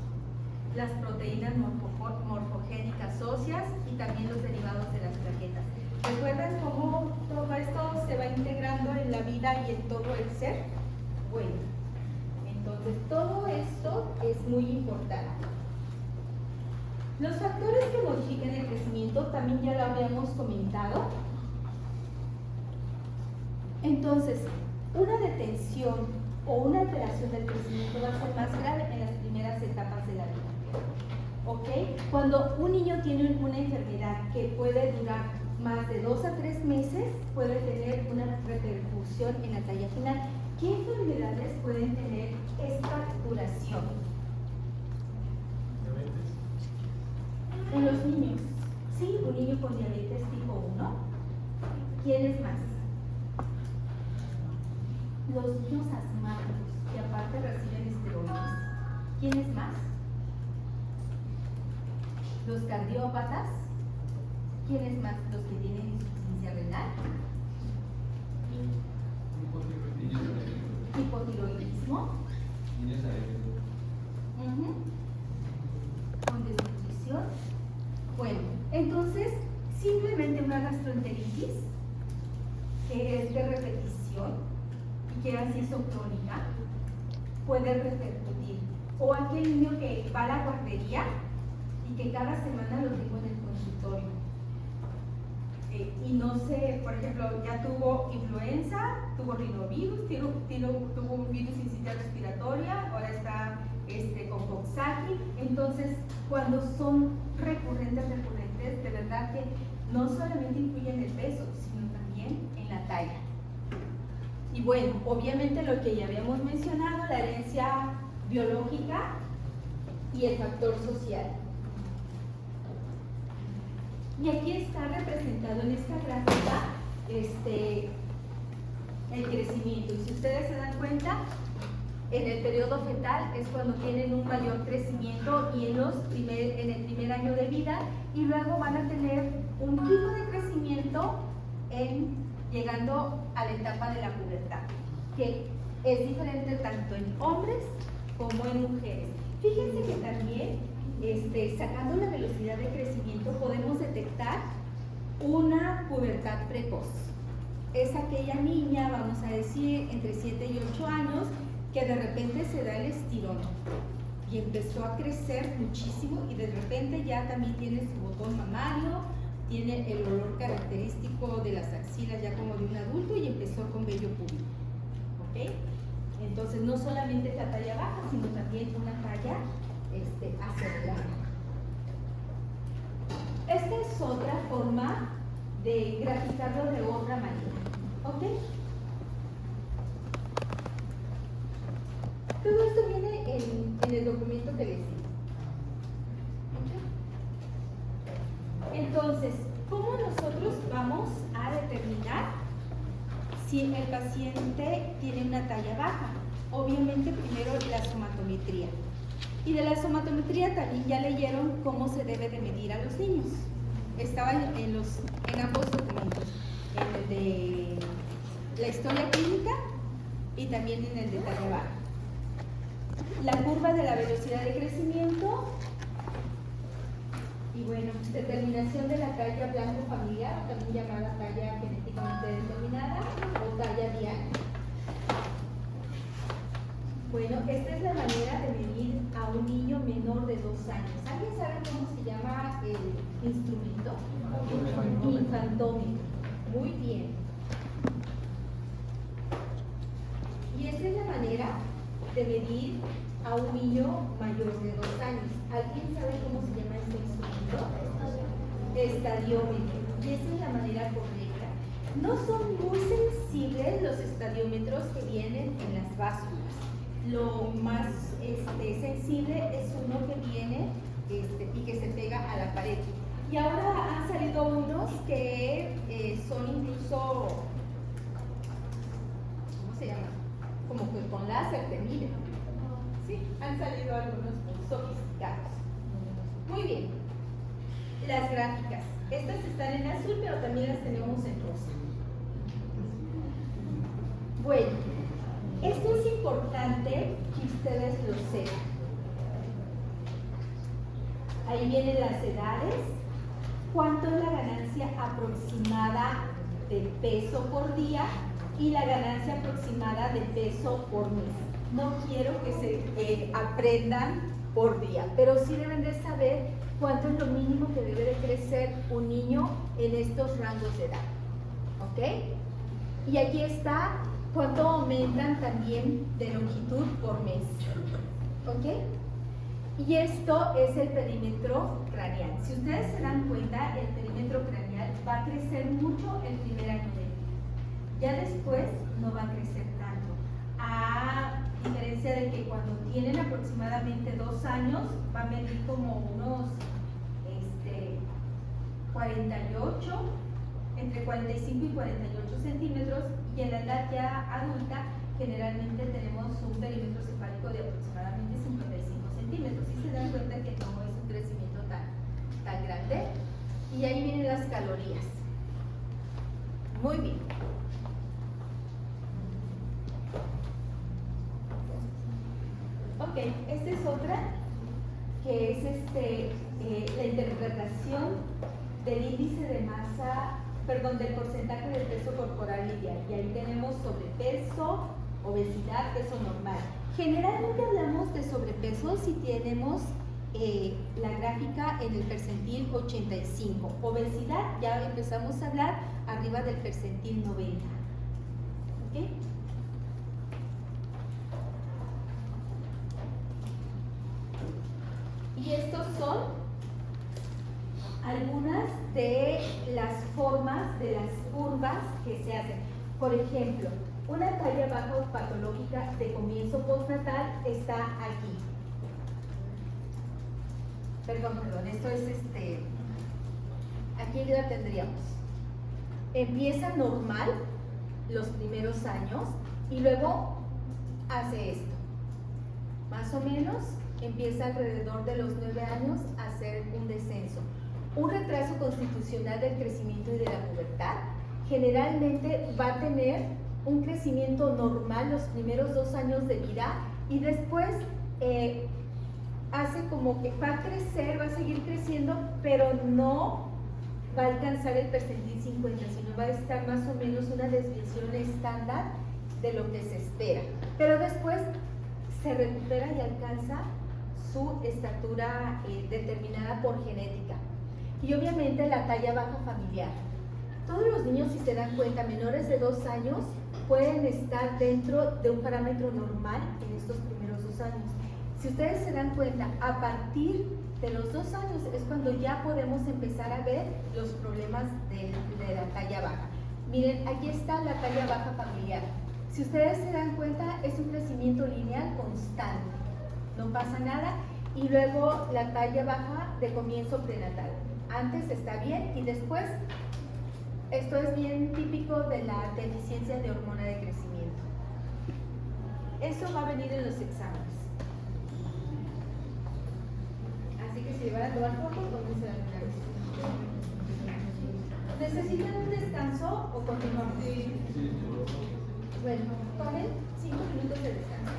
Speaker 1: las proteínas morfogénicas óseas y también los derivados de las plaquetas. ¿Recuerdan cómo todo esto se va integrando en la vida y en todo el ser? Bueno, entonces todo esto es muy importante. Los factores que modifican el crecimiento también ya lo habíamos comentado. Entonces, una detención o una alteración del crecimiento va a ser más grave en las primeras etapas de la vida. ¿Ok? Cuando un niño tiene una enfermedad que puede durar más de 2 a 3 meses, puede tener una repercusión en la talla final. ¿Qué enfermedades pueden tener esta duración?
Speaker 5: ¿Diabetes?
Speaker 1: En los niños. Sí, un niño con diabetes tipo 1. ¿Quiénes más? Los niños asmáticos, que aparte reciben esteroides. ¿Quiénes más? Los cardiópatas. ¿Quiénes más? Los que tienen insuficiencia renal. Hipotiroidismo.
Speaker 2: Niños anémicos.
Speaker 1: Con desnutrición. Bueno, entonces, simplemente una gastroenteritis, que es de repetición y que ha sido crónica, puede repercutir. O aquel niño que va a la guardería y que cada semana lo tengo en el consultorio. Y no sé, por ejemplo, ya tuvo influenza, tuvo rinovirus, tuvo un virus sincitial respiratoria, ahora está con Coxsackie. Entonces, cuando son recurrentes, de verdad que no solamente influyen en el peso, sino también en la talla. Y bueno, obviamente lo que ya habíamos mencionado, la herencia biológica y el factor social. Y aquí está representado en esta gráfica el crecimiento. Y si ustedes se dan cuenta, en el periodo fetal es cuando tienen un mayor crecimiento y en el primer año de vida, y luego van a tener un pico de crecimiento llegando a la etapa de la pubertad, que es diferente tanto en hombres como en mujeres. Fíjense que también sacando la velocidad de crecimiento podemos detectar una pubertad precoz. es aquella niña, vamos a decir, entre 7 y 8 años, que de repente se da el estirón y empezó a crecer muchísimo y de repente ya también tiene su botón mamario, tiene el olor característico de las axilas ya como de un adulto y empezó con vello púbico. ¿Ok? Entonces no solamente la talla baja, sino también una talla acelerada. Esta es otra forma de graficarlo de otra manera. ¿Ok? Todo esto viene en el documento que les di. ¿Ok? Entonces, ¿cómo nosotros vamos a determinar si el paciente tiene una talla baja? Obviamente primero la somatometría. Y de la somatometría también ya leyeron cómo se debe de medir a los niños. Estaba en ambos documentos, en el de la historia clínica y también en el de talla baja. La curva de la velocidad de crecimiento y bueno, determinación de la talla blanco familiar, también llamada talla genéticamente determinada o talla diana. Bueno, esta es la manera de medir a un niño menor de 2 años. ¿Alguien sabe cómo se llama el instrumento? Infantómetro. Muy bien. Y esta es la manera de medir a un niño mayor de 2 años. ¿Alguien sabe cómo se llama este instrumento? Estadiómetro. Y esa es la manera correcta. No son muy sensibles los estadiómetros que vienen en las básculas. Lo más sensible es uno que viene y que se pega a la pared. Y ahora han salido unos que son incluso, ¿cómo se llama? Como que con láser te miden. Sí, han salido algunos muy sofisticados. Muy bien. Las gráficas. Estas están en azul, pero también las tenemos en rosa. Bueno, esto es importante que ustedes lo sepan. Ahí vienen las edades. ¿Cuánto es la ganancia aproximada de peso por día y la ganancia aproximada de peso por mes? No quiero que se aprendan por día, pero sí deben de saber cuánto es lo mínimo que debe de crecer un niño en estos rangos de edad. ¿Ok? Y aquí está cuánto aumentan también de longitud por mes. ¿Ok? Y esto es el perímetro craneal. Si ustedes se dan cuenta, el perímetro craneal va a crecer mucho el primer año de vida. Ya después no va a crecer tanto. A diferencia de que cuando tienen aproximadamente 2 años, va a medir como unos 48, entre 45 y 48 centímetros, y en la edad ya adulta generalmente tenemos un perímetro cefálico de aproximadamente 55 centímetros. Y se dan cuenta que no es un crecimiento tan grande. Y ahí vienen las calorías. Muy bien. Ok, esta es otra, que es la interpretación del índice de masa, perdón, del porcentaje del peso corporal ideal. Y ahí tenemos sobrepeso, obesidad, peso normal. Generalmente hablamos de sobrepeso si tenemos la gráfica en el percentil 85. Obesidad, ya empezamos a hablar arriba del percentil 90. ¿Ok? Y estos son algunas de las formas de las curvas que se hacen. Por ejemplo, una talla baja patológica de comienzo postnatal está aquí. Perdón, esto es aquí la tendríamos. Empieza normal los primeros años y luego hace esto. Más o menos empieza alrededor de los 9 años a hacer un descenso. Un retraso constitucional del crecimiento y de la pubertad generalmente va a tener un crecimiento normal los primeros 2 años de vida y después hace como que va a crecer, va a seguir creciendo, pero no va a alcanzar el percentil 50, sino va a estar más o menos una desviación estándar de lo que se espera. Pero después se recupera y alcanza su estatura determinada por genética. Y obviamente la talla baja familiar. Todos los niños, si se dan cuenta, menores de 2 años, pueden estar dentro de un parámetro normal en estos primeros 2 años. Si ustedes se dan cuenta, a partir de los 2 años es cuando ya podemos empezar a ver los problemas de la talla baja. Miren, aquí está la talla baja familiar. Si ustedes se dan cuenta, es un crecimiento lineal constante, no pasa nada. Y luego la talla baja de comienzo prenatal. Antes está bien y después, esto es bien típico de la deficiencia de hormona de crecimiento. Eso va a venir en los exámenes. Así que si van a tomar fotos, tómense la primera vez. ¿Necesitan un descanso o continuamos? Sí. Bueno, tomen 5 minutos de descanso.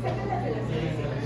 Speaker 1: Saca las relaciones.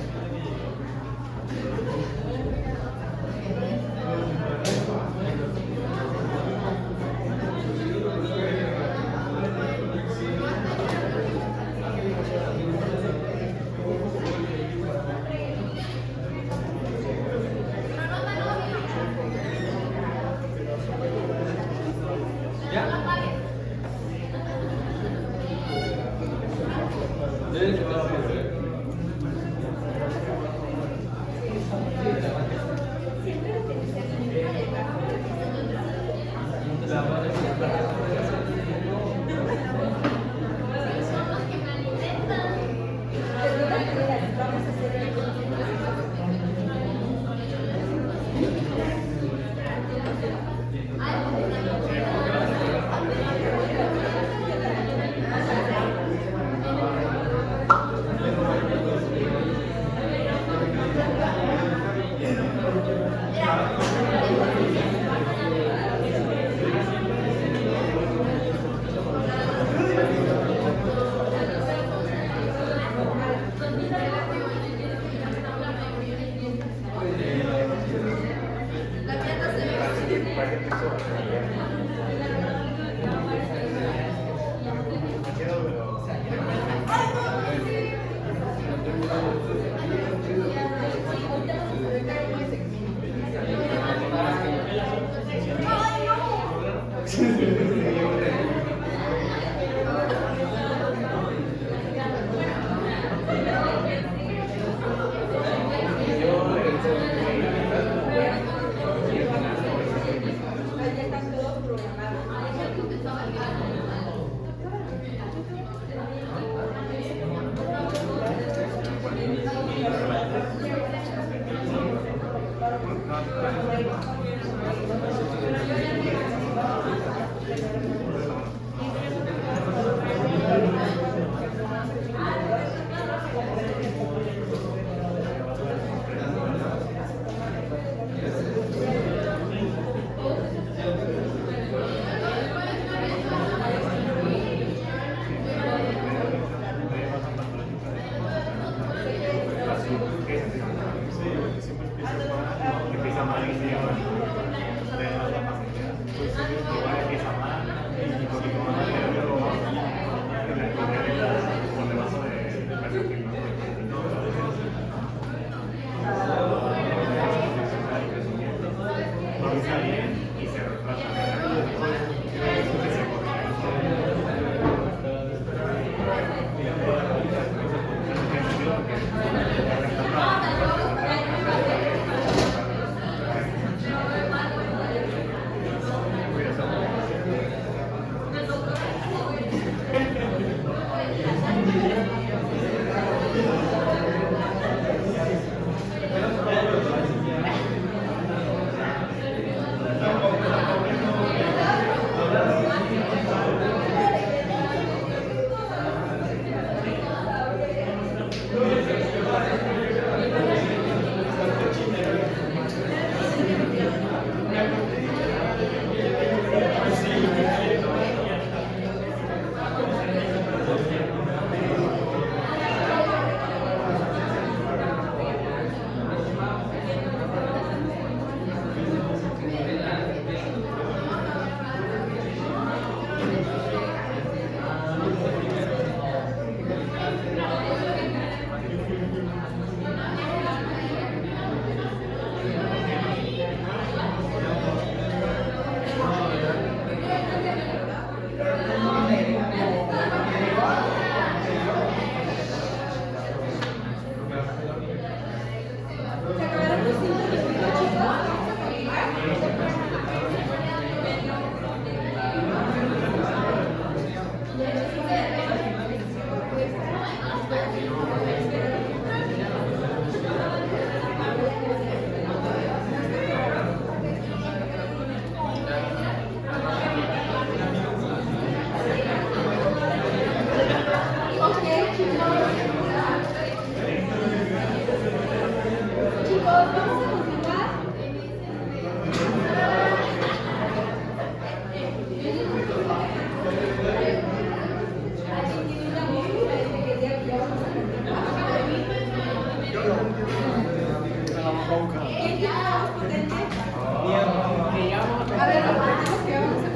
Speaker 1: Dijimos que íbamos a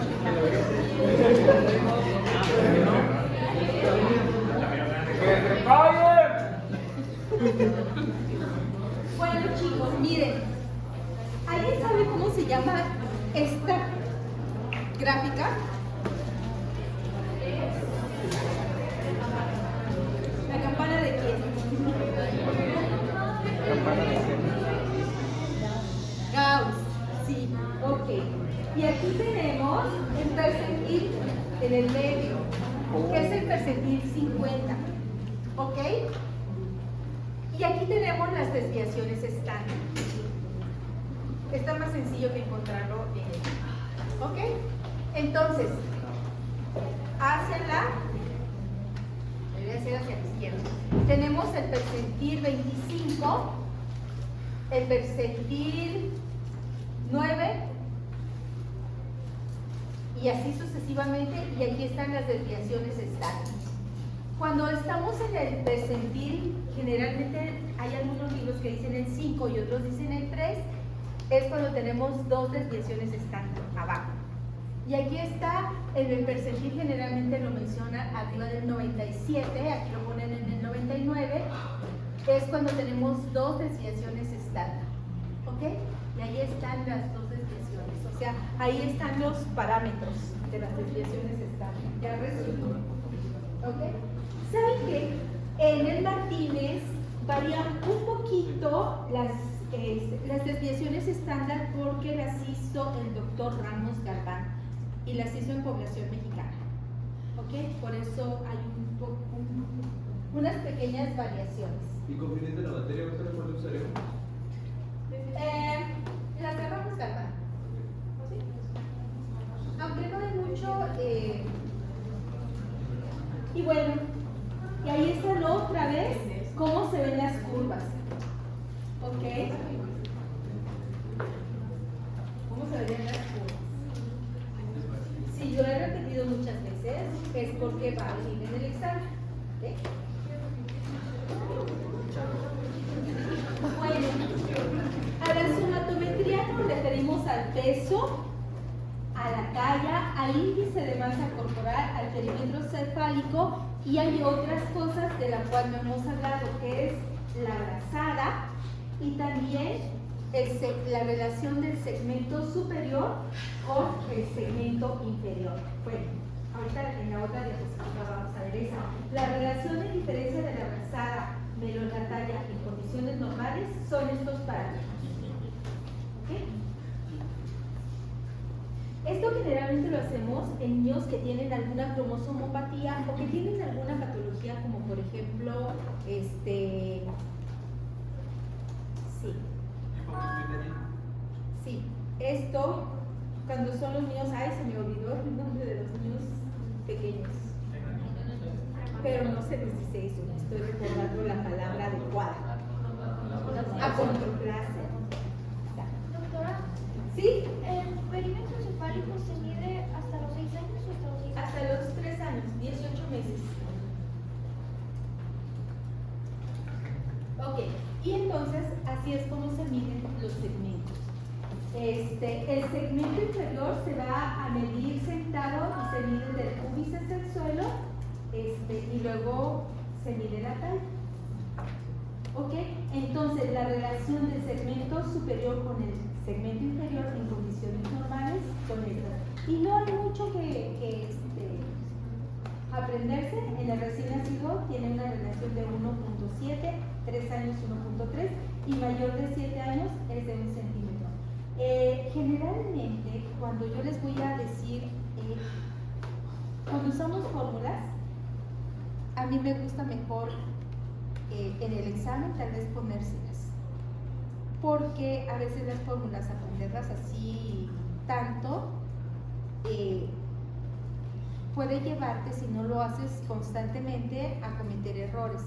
Speaker 1: Bueno, chicos, miren. ¿Alguien sabe cómo se llama esta gráfica? ¿La campana de quién? Gauss, sí, ok. Y aquí tenemos el percentil en el medio, que es el percentil 50, ¿ok? Y aquí tenemos las desviaciones estándar. Está más sencillo que encontrarlo en el. ¿Ok? Entonces, hacia la izquierda. Tenemos el percentil 25, el percentil 9, y así sucesivamente, y aquí están las desviaciones estándar. Cuando estamos en el percentil, generalmente hay algunos libros que dicen el 5 y otros dicen el 3, es cuando tenemos dos desviaciones estándar abajo. Y aquí está, en el percentil generalmente lo menciona arriba del 97, aquí lo ponen en el 99, es cuando tenemos dos desviaciones estándar, ¿ok? Y ahí están las dos desviaciones, o sea, ahí están los parámetros de las desviaciones estándar, ya resumo, ¿ok? ¿Saben qué? En el Martínez varían un poquito las desviaciones estándar porque las hizo el doctor Ramos Galván y las hizo en población mexicana, ¿ok? Por eso hay unas pequeñas variaciones.
Speaker 2: ¿Y conveniente la materia? ¿Cuál cuál usaríamos?
Speaker 1: Las de Ramos Galván. ¿Sí? Aunque no hay mucho. Y bueno, y ahí están otra vez cómo se ven las curvas. ¿Ok? ¿Cómo se ven las curvas? Si yo he repetido muchas veces, es porque va a venir en el examen. ¿Ok? Bueno, a la somatometría nos referimos al peso, a la talla, al índice de masa corporal, al perímetro cefálico, y hay otras cosas de las cuales no hemos hablado, que es la brazada y también la relación del segmento superior con el segmento inferior. Bueno, ahorita en la otra diapositiva vamos a ver eso. La relación de diferencia de la brazada menos la talla en condiciones normales son estos parámetros. ¿Ok? Esto generalmente lo hacemos en niños que tienen alguna cromosomopatía o que tienen alguna patología, como por ejemplo, sí, esto, cuando son los niños, ay, se me olvidó el nombre de los niños pequeños, pero no se les dice eso, estoy recordando la palabra adecuada. Acondroplasia.
Speaker 4: Doctora,
Speaker 1: ¿Sí?
Speaker 4: ¿el perímetro cefálico se mide hasta los 6 años o hasta los 10 años?
Speaker 1: Hasta los 3 años, 18 meses. Ok, y entonces así es como se miden los segmentos. El segmento inferior se va a medir sentado y se mide del pubis hasta el suelo, y luego se mide la talla. Ok, entonces la relación del segmento superior con el segmento inferior en condiciones normales son estas. Y no hay mucho que aprenderse. En el recién nacido tiene una relación de 1.7, 3 años 1.3 y mayor de 7 años es de 1 centímetro. Generalmente, cuando yo les voy a decir, cuando usamos fórmulas, a mí me gusta mejor en el examen tal vez ponérselas, porque a veces las fórmulas, aprenderlas así tanto, puede llevarte, si no lo haces constantemente, a cometer errores.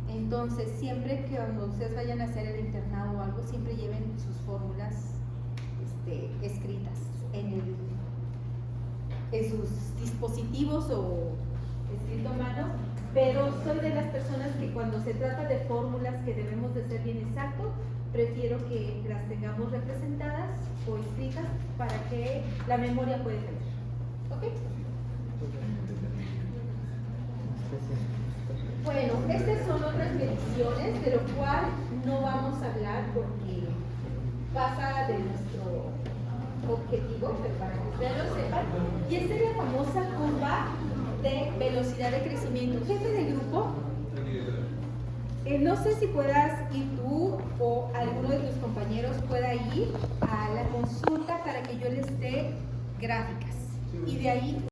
Speaker 1: Entonces, siempre que cuando ustedes vayan a hacer el internado o algo, siempre lleven sus fórmulas escritas en sus dispositivos o escrito a mano, pero soy de las personas que cuando se trata de fórmulas que debemos de ser bien exactos, prefiero que las tengamos representadas o escritas para que la memoria pueda tener. ¿Ok? Bueno, estas son otras mediciones, de lo cual no vamos a hablar porque pasa de nuestro objetivo, pero para que ustedes lo sepan. Y esta es la famosa curva de velocidad de crecimiento. Jefe del grupo, no sé si puedas ir tú o alguno de tus compañeros pueda ir a la consulta para que yo les dé gráficas. Y de ahí